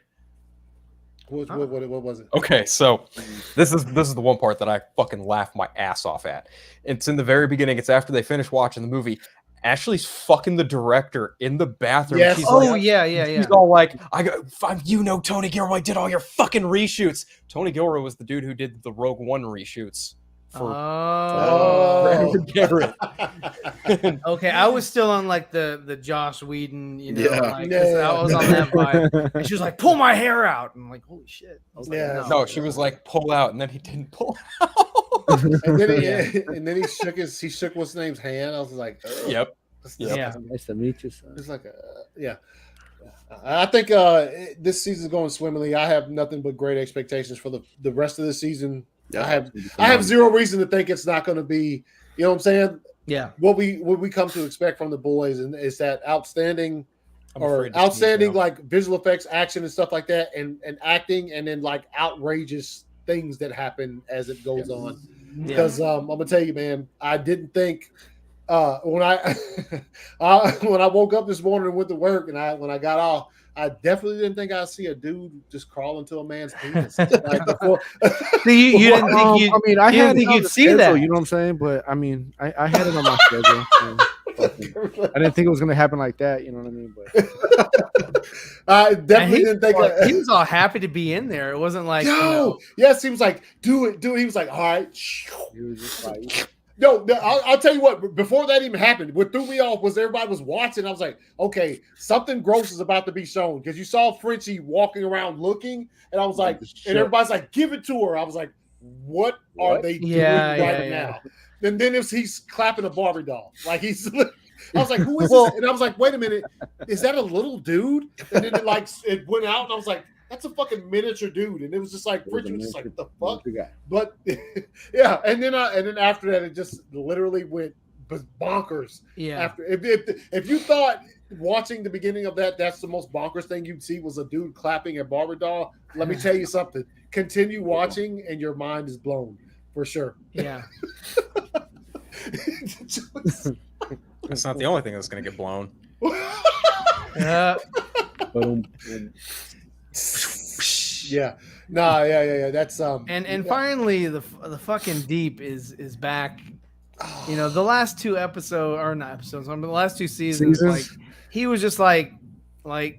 What was it? Okay, so this is the one part that I fucking laughed my ass off at. It's in the very beginning. It's after they finish watching the movie. Ashley's fucking the director in the bathroom. Yes. She's She's all like, Tony Gilroy did all your fucking reshoots. Tony Gilroy was the dude who did the Rogue One reshoots for Garrett. Okay, I was still on like the Joss Whedon, I was on that vibe. And she was like, "Pull my hair out." I'm like, "Holy shit!" I was like, no, she was like, "Pull out," and then he didn't pull out. and then he shook what's his name's hand. I was like, "Yep." Nice to meet you, son. It's like, I think this season's going swimmingly. I have nothing but great expectations for the rest of the season. I have zero reason to think it's not going to be, you know what I'm saying? Yeah. What we come to expect from the boys, and is that outstanding like visual effects, action and stuff like that, and acting, and then like outrageous things that happen as it goes on. Because I'm gonna tell you, man, I didn't think when I when I woke up this morning and went to work, and when I got off, I definitely didn't think I'd see a dude just crawl into a man's penis. Like before, you didn't think you? I mean, I didn't had think it on you'd the see schedule, that. you know what I'm saying? But I mean, I had it on my schedule. I didn't think it was gonna happen like that. You know what I mean? But I definitely didn't think he was all happy to be in there. It wasn't like yes, he was like, do it. He was like, all right. he was just like, No, I'll tell you what. Before that even happened, what threw me off was everybody was watching. I was like, okay, something gross is about to be shown because you saw Frenchie walking around looking, and I was like, and everybody's like, give it to her. I was like, what are they doing right now? And then he's clapping a Barbie doll, like he's. I was like, who is this? And I was like, wait a minute, is that a little dude? And then it went out, and I was like, that's a fucking miniature dude, and it was just like Frenchie was just like, what the fuck? But yeah, and then after that, it just literally went bonkers. Yeah. After if you thought watching the beginning of that's the most bonkers thing you'd see was a dude clapping a Barbie doll, let me tell you something. Continue watching, and your mind is blown for sure. Yeah. It's not the only thing that's going to get blown. Yeah. No, yeah. That's And finally the fucking Deep is back. You know, the last two episodes or not episodes, I mean, the last two seasons, like he was just like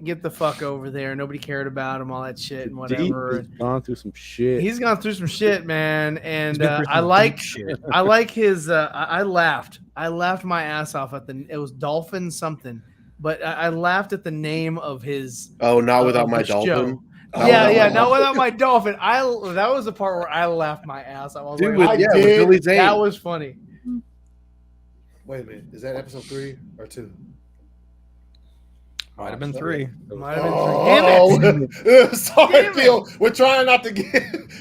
get the fuck over there. Nobody cared about him, all that shit and whatever. He's gone through some shit. He's gone through some shit, man. And I like his I laughed my ass off at it was Dolphin something, but I laughed at the name of his Not Without My Dolphin. Not Without My Dolphin. That was the part where I laughed my ass off. I was Dude, like, with Billy Zane. that was funny. Wait a minute, is that episode 3 or 2? Might have been 3. Damn it. Sorry, Phil. We're trying not to get.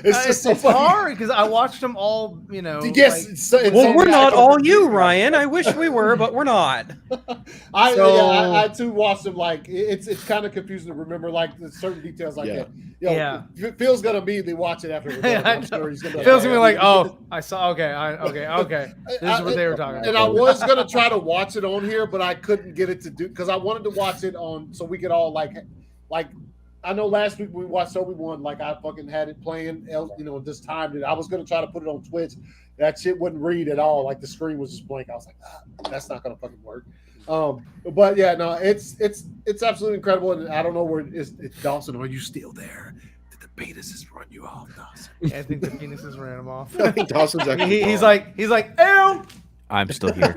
It's just so funny. hard because I watched them all. You know. Yes. We're not all you, Ryan. I wish we were, but we're not. I too watched them. Like it's kind of confusing to remember like certain details like that. Phil's gonna immediately watch it after. I'm sure he's gonna. Phil's gonna be like, "Oh, I saw. Okay. This is what they were talking about." And I was gonna try to watch it on here, but I couldn't get it to do because I wanted to watch it on so we could all like I know last week when we watched Obi-Wan, like I fucking had it playing, this time that I was gonna try to put it on Twitch. That shit wouldn't read at all. Like the screen was just blank. I was like, that's not gonna fucking work. But yeah, no, it's absolutely incredible. And I don't know where it's Dawson. Are you still there? Did the penises run you off, Dawson? Yeah, I think the penises ran him off. I think Dawson's actually. He's like, ew. I'm still here.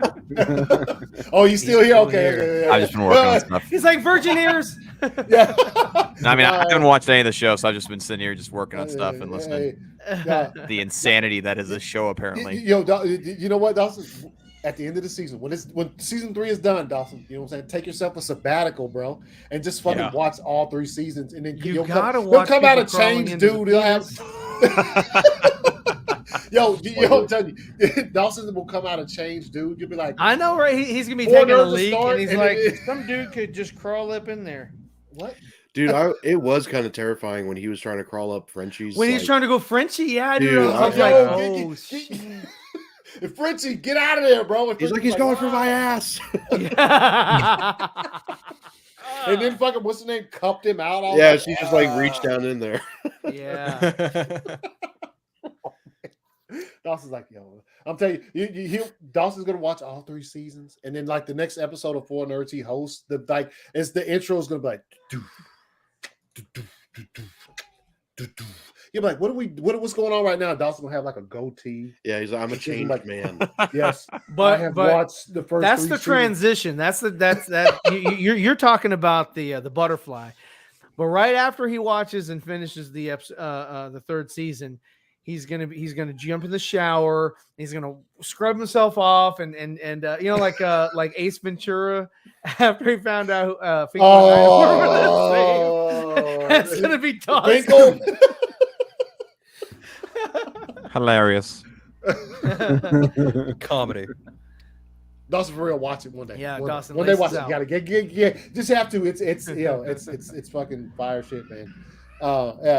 Oh, you still here? Okay. I've just been working on stuff. He's like virgin ears. Yeah. I mean, I haven't watched any of the show, so I've just been sitting here just working on stuff and listening. The insanity that is a show, apparently. You know what, Dawson? At the end of the season, when season 3 is done, Dawson, you know what I'm saying? Take yourself a sabbatical, bro, and just fucking watch all 3 seasons, and then he'll come out of change, dude. He'll have. Yo, I'm telling you, Dawson will come out of change, dude. You'll be like, I know, right? He's gonna be taking a leak, and he's like, some dude could just crawl up in there. What? Dude, it was kind of terrifying when he was trying to crawl up Frenchie's. When he's trying to go Frenchie, yeah, dude. I was like, oh shit. Frenchie, get out of there, bro. He's like, he's going for my ass. And then fucking, what's the name? Cupped him out. Yeah, she just like reached down in there. Yeah. Dawson's like, yo, I'm telling you, Dawson's gonna watch all 3 seasons, and then like the next episode of 4 Nerds he hosts, the intro is gonna be like, you're like, what's going on right now? Dawson gonna have like a goatee. Yeah, he's like, I'm a changed man. Yes, but I have watched the first. That's the transition. You're talking about the butterfly, but right after he watches and finishes the 3rd season. He's gonna jump in the shower. He's gonna scrub himself off and like Ace Ventura after he found out. That's gonna be Dawson. Hilarious. Comedy. Dawson for real, watch it one day. Yeah, Dawson. One day watch it. You gotta get. Just have to. It's fucking fire shit, man.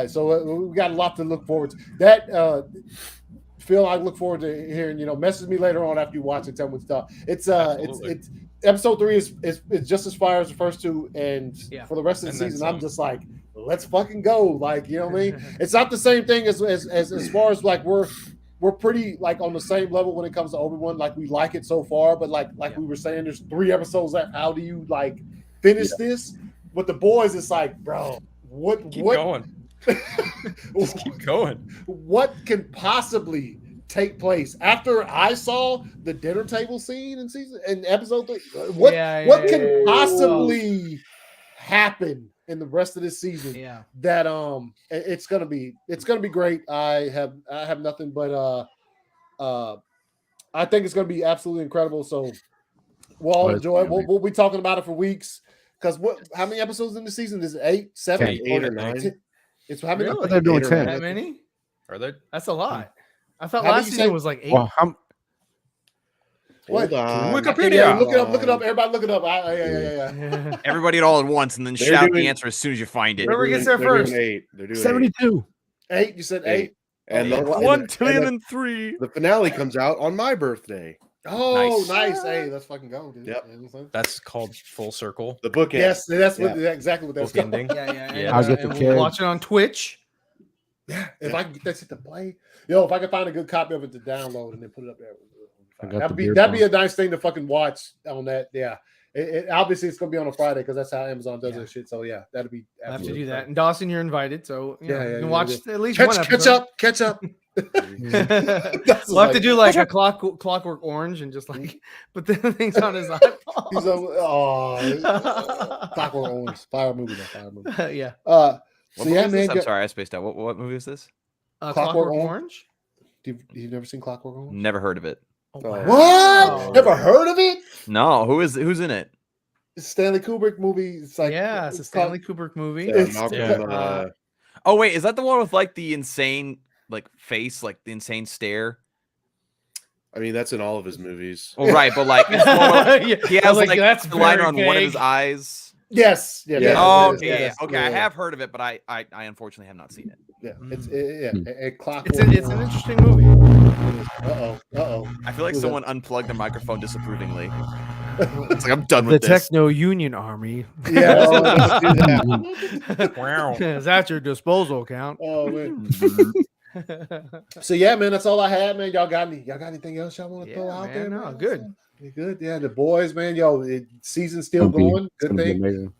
So we got a lot to look forward to. That Phil, I look forward to hearing. Message me later on after you watch it. Tell me what you thought. It's episode 3 is just as fire as the first 2, and for the rest of the season, I'm just like, let's fucking go. Like, you know what I mean? It's not the same thing as far as like we're pretty like on the same level when it comes to Obi-Wan. Like we like it so far, but like we were saying, there's 3 episodes left. How do you like finish this? With the boys, it's like, bro, keep going. Just keep going. What can possibly take place after I saw the dinner table scene in episode 3? What can possibly happen in the rest of this season? Yeah, that it's gonna be great. I have nothing but I think it's gonna be absolutely incredible. So we'll all enjoy it. We'll be talking about it for weeks. Because how many episodes in the season? Is it 8, 7, 8 or 9? 10? It's how many? Really? They're doing 10. That many? Are they? That's a lot. I thought How last do you season say- was like 8. Well, What? Hold on. Wikipedia. Yeah, look it up. Everybody look it up. Yeah. Everybody all at once, and then They're shout doing- the answer as soon as you find it. Whoever gets there They're doing first. 8. They're doing 72. 8. You said 8. And Okay. the, 1,003,000,003. the finale comes out on my birthday. Oh, nice. Hey, let's fucking go, dude. Yep. You know what I'm saying? That's called full circle. The bookend. Yes, that's exactly what that's called. Bookending. Yeah. I'll get the We'll kid. watch it on Twitch. Yeah, if I can get that shit to play, if I can find a good copy of it to download and then put it up there, that'd be a nice thing to fucking watch on that. Yeah, obviously it's gonna be on a Friday because that's how Amazon does that shit. So yeah, that'd be. I have to absolutely do that. perfect. And Dawson, you're invited, so you can watch at least one Catch episode. catch up. We'll have to do like a Clockwork Orange and just like put the things on his iPod. He's Clockwork Orange, fire movie. Yeah. So yeah, man. I'm sorry, I spaced out. What movie is this? Clockwork Orange. You've never seen Clockwork Orange? Never heard of it. Oh, What? wow. Never heard of it? No, who's in it? It's a Stanley Kubrick movie. It's like It's a Stanley Kubrick movie. Yeah, It's- Malcolm, Oh wait, is that the one with like the insane like face, like the insane stare? I mean, that's in all of his movies. Well, right, but like it's one of- he I was has like that's the liner very on one of his vague. eyes. Yes. Oh, it is, okay, yes, okay. I have heard of it, but I unfortunately have not seen it. Yeah, it's Clockwork. It's an interesting movie. Uh-oh. I feel like Who's someone unplugged their microphone disapprovingly. It's like I'm done The with this. Techno Union Army Yeah. Let's do that. Wow. is at your disposal account. Oh man. So yeah, man, that's all I had, man. Y'all got anything else y'all want to throw out there? No, Man? good. You good? Yeah, the boys, man. Season's still Gonna be- going. it's Good gonna be thing. amazing.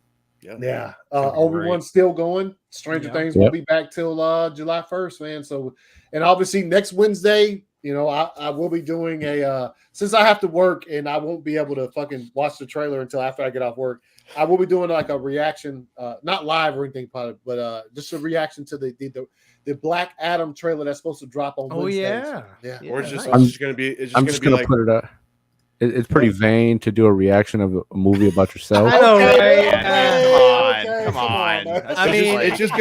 Yeah. gonna be Obi-Wan's still going. Stranger Yeah. Things won't be back till July 1st, man. So, and obviously next Wednesday, I will be doing since I have to work and I won't be able to fucking watch the trailer until after I get off work. I will be doing like a reaction, not live or anything, but just a reaction to the Black Adam trailer that's supposed to drop on Wednesday. Yeah. Or it's just, nice. it's just gonna be. It's just I'm gonna just be gonna like. put it up. It's pretty vain to do a reaction of a movie about yourself. I know, Okay, right? okay, Come on. man. I mean- It's just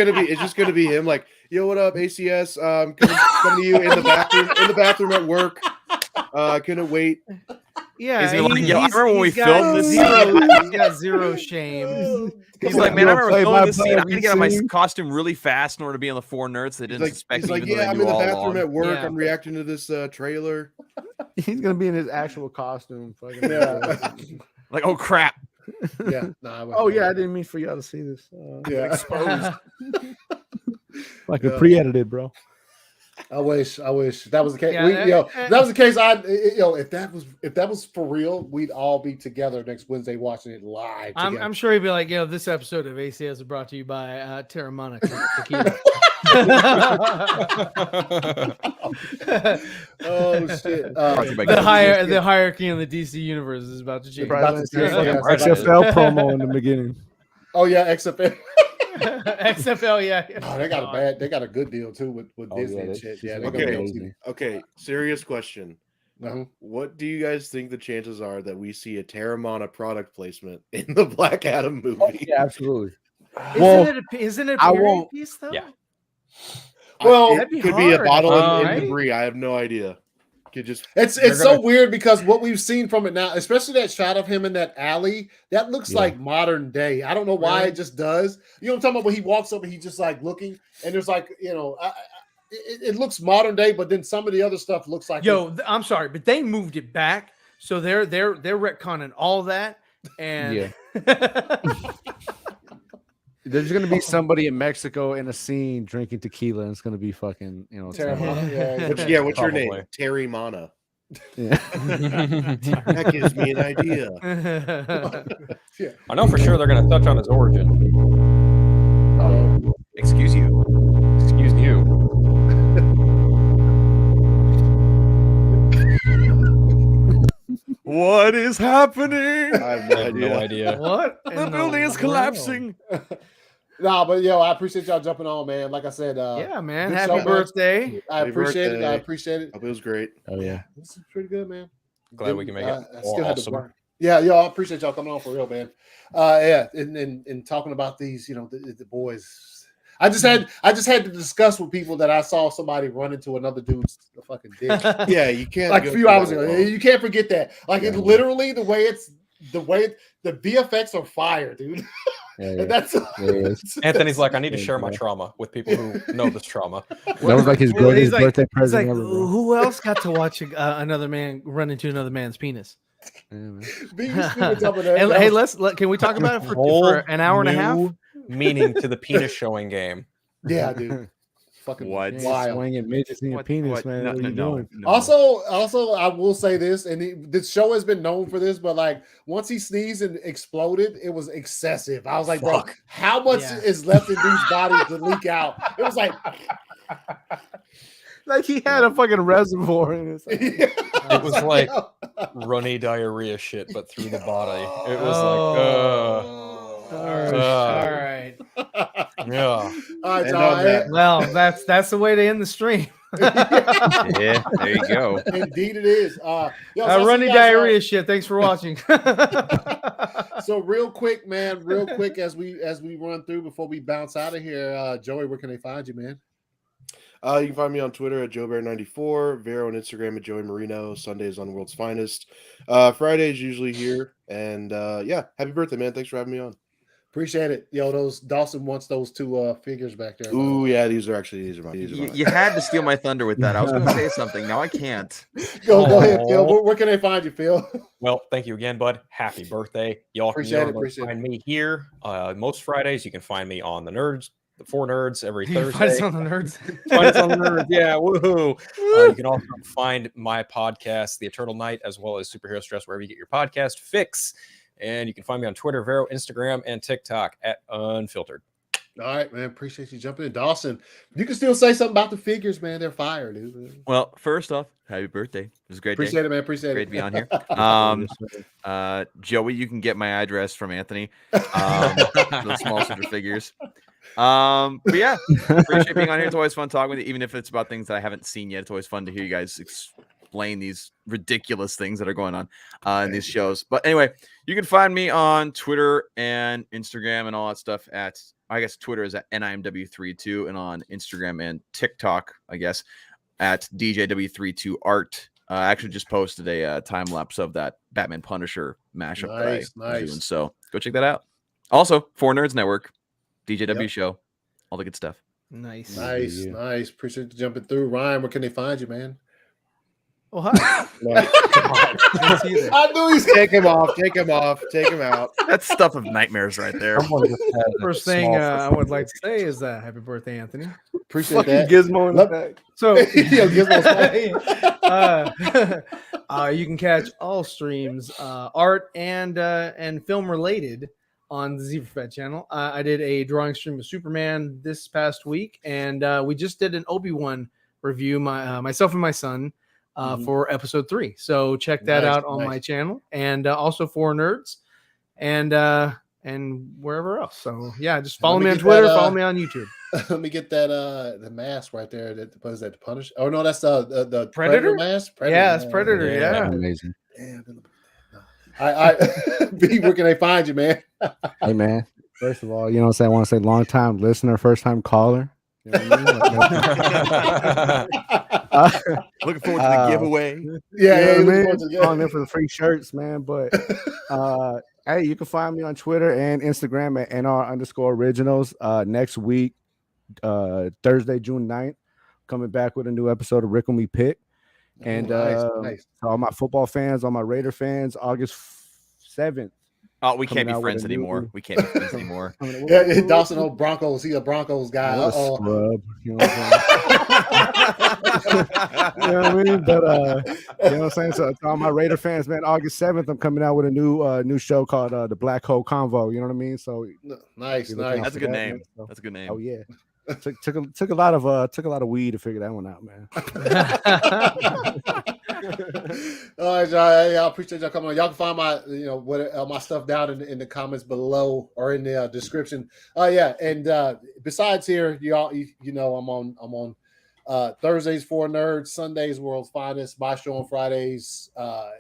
gonna be him like, yo, what up, ACS? Coming to you in the bathroom at work. Couldn't wait. Yeah. Is he like, yo, I he's- remember when we he's got filmed this He's got zero shame. He's like, man, I remember Play filming by this scene. play I had to get out my scene. costume really fast in order to be on the 4 nerds. They didn't suspect He's me, like, even though yeah, they I'm knew in the all bathroom along. at work. Yeah. I'm reacting to this trailer. He's gonna be in his actual costume. Fucking Yeah. Like, oh crap. Yeah. Nah, Oh yeah, I didn't mean for y'all to see this. Yeah. Exposed. Like a pre-edited, bro. I wish that was the case. Yeah, If that was the case, if that was for real, we'd all be together next Wednesday watching it live. I'm sure he'd be like, this episode of ACS is brought to you by Terramana Tequila. Oh shit! Brought to you by The hierarchy in the DC universe is about to change. XFL promo in the beginning. Oh yeah, XFL. XFL, yeah. Oh, they got a good deal too with Disney and shit. Yeah, they're gonna be on TV. Okay. Serious question. Uh-huh. What do you guys think the chances are that we see a Terramana product placement in the Black Adam movie? Oh, yeah, absolutely. Isn't it a I period won't- piece though? Yeah. Well, That'd be Could be a hard, bottle in right? debris. I have no idea. Could just it's so weird because what we've seen from it now, especially that shot of him in that alley, that looks like modern day. I don't know why Really? it just does. You know what I'm talking about? When he walks up and he's just like looking, and there's like it looks modern day, but then some of the other stuff looks like I'm sorry, but they moved it back, so they're retconning all that, and There's gonna be somebody in Mexico in a scene drinking tequila, and it's gonna be fucking, terrible. What's your name? Terry Mana. Yeah. That gives me an idea. I know for sure they're going to touch on his origin. Excuse you. Excuse you. What is happening? I have no idea. What? The building is collapsing. Nah, but I appreciate y'all jumping on, man. Like I said, yeah, man. good Happy show, birthday. man. I appreciate it. I appreciate it. Hope it was great. Oh yeah, this is pretty good, man. Glad we can make it. I still had to Awesome. work. Yeah, I appreciate y'all coming on for real, man. And talking about these, the boys. I just had to discuss with people that I saw somebody run into another dude's fucking dick. Yeah, you can't. Like a few hours ago, you can't forget that. Like it literally the way the VFX are fire, dude. yeah. That's Anthony's like, I need to share my trauma with people who know this trauma. That was like his birthday present. He's like, who else got to watch another man run into another man's penis? Yeah, Hey, can we talk about it for an hour and a half? Meaning to the penis showing game. Yeah, dude. Fucking what? Wild. Swinging midgets in your penis, man. What are you doing? No. Also, I will say this, and this show has been known for this, but like once he sneezed and exploded, it was excessive. I was like, bro, how much is left in these bodies to leak out? It was like he had a fucking reservoir in his. It was like runny diarrhea shit, but through the body. It was all right. Yeah. All right, y'all. Well, that's the way to end the stream. Yeah, there you go. Indeed, it is. Runny diarrhea shit. Thanks for watching. So real quick, man. Real quick, as we run through before we bounce out of here, Joey, where can they find you, man? You can find me on Twitter at JoeBear94, Vero on Instagram at Joey Marino, Sundays on World's Finest. Fridays usually here. And happy birthday, man. Thanks for having me on. Appreciate it. Those Dawson wants those two figures back there. Ooh, yeah, these are mine. You had to steal my thunder with that. I was going to say something. Now I can't. Go ahead, Phil. Where can they find you, Phil? Well, thank you again, bud. Happy birthday. Y'all appreciate can find me here most Fridays. You can find me on the Four Nerds every Thursday. Find us on the Nerds. Find us on the Nerds. Yeah, woohoo. You can also find my podcast, The Eternal Night, as well as Superhero Stress, wherever you get your podcast fix. And you can find me on Twitter, Vero, Instagram, and TikTok at Unfiltered. All right, man. Appreciate you jumping in. Dawson, you can still say something about the figures, man. They're fire, dude. Well, first off, happy birthday. It was a great Appreciate day. it, man. Appreciate it. Great to be on here. Joey, you can get my address from Anthony. The small center figures. But yeah, appreciate being on here. It's always fun talking with you, even if it's about things that I haven't seen yet. It's always fun to hear you guys explain these ridiculous things that are going on in these shows. But anyway, you can find me on Twitter and Instagram and all that stuff at, I guess Twitter is at NIMW32 and on Instagram and TikTok, I guess, at DJW32art. I actually just posted a time lapse of that Batman Punisher mashup that I'm doing. So go check that out. Also, Four Nerds Network, DJW show, all the good stuff. Nice. Appreciate you jumping through. Ryan, where can they find you, man? Oh, hi. I knew he's take him off. Take him out. That's stuff of nightmares right there. First thing I would like to say is happy birthday, Anthony. Appreciate that. Gizmo in the back. So Gizmo's you can catch all streams, art and film related, on the Zebrafed channel. I did a drawing stream of Superman this past week, and we just did an Obi-Wan review, myself and my son, for episode 3. So check that out on my channel, and also Four Nerds, and wherever else. So yeah, just follow me on Twitter, follow me on YouTube. Let me get that the mask right there. What is that? The Punisher? Oh no, that's the Predator mask. It's Predator. Yeah, amazing. Damn. Where can they find you, man? Hey, man. First of all, I want to say long time listener, first time caller. Looking forward to the giveaway. Yeah, on there for the free shirts, man. But hey, you can find me on Twitter and Instagram at NR_originals. Next week, Thursday, June 9th, coming back with a new episode of Rickle Me Pick. And nice. to all my football fans, all my Raider fans, August 7th. Oh, we can't be friends anymore. We can't be friends anymore. Yeah, Dawson, old Broncos. He's a Broncos guy. Scrub, you know what I'm saying? You know what I mean? But you know what I'm saying? So to all my Raider fans, man, August 7th, I'm coming out with a new show called the Black Hole Convo. You know what I mean? So nice. That's a good name. Man, so. That's a good name. Oh yeah. Took a lot of weed to figure that one out, man. All right, y'all. I appreciate y'all coming on. Y'all can find my, my stuff down in the comments below or in the description. And besides here, y'all, I'm on Thursdays for Nerds, Sundays World's Finest, my show on Fridays,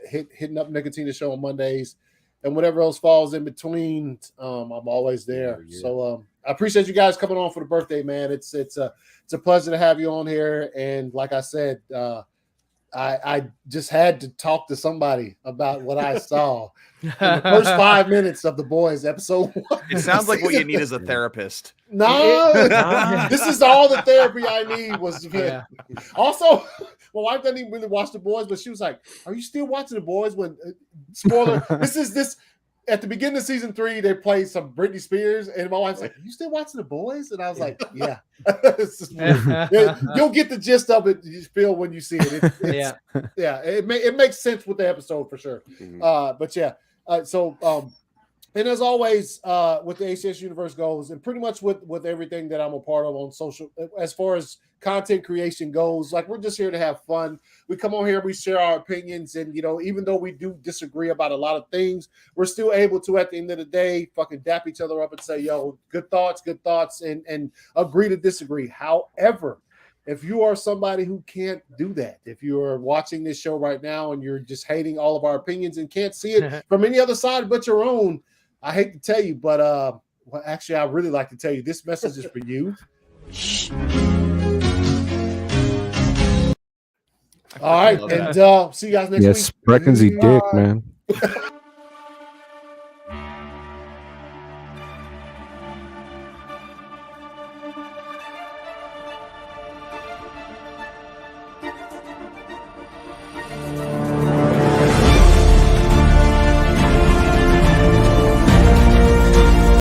hitting up Nicotina show on Mondays, and whatever else falls in between. I'm always there. Yeah. So I appreciate you guys coming on for the birthday, man. It's a pleasure to have you on here. And like I said, I just had to talk to somebody about what I saw in the first 5 minutes of The Boys episode 1. It sounds like what you need is a therapist. No, this is all the therapy I need. Also, my wife doesn't even really watch The Boys, but she was like, "Are you still watching The Boys?" When spoiler, this at the beginning of season 3, they played some Britney Spears, and my wife's like, "Are you still watching The Boys?" And I was like, "Yeah." You'll get the gist of it. You feel when you see it. It makes sense with the episode for sure. Mm-hmm. And as always, with the ACS universe goes, and pretty much with everything that I'm a part of on social, as far as content creation goes, like, we're just here to have fun. We come on here, we share our opinions, and even though we do disagree about a lot of things, we're still able to, at the end of the day, fucking dap each other up and say, "Yo, good thoughts," and agree to disagree. However, if you are somebody who can't do that, if you are watching this show right now and you're just hating all of our opinions and can't see it from any other side but your own, I hate to tell you, but actually, I really like to tell you, this message is for you. All right, and see you guys next week. Yes, Breckensy dick, man.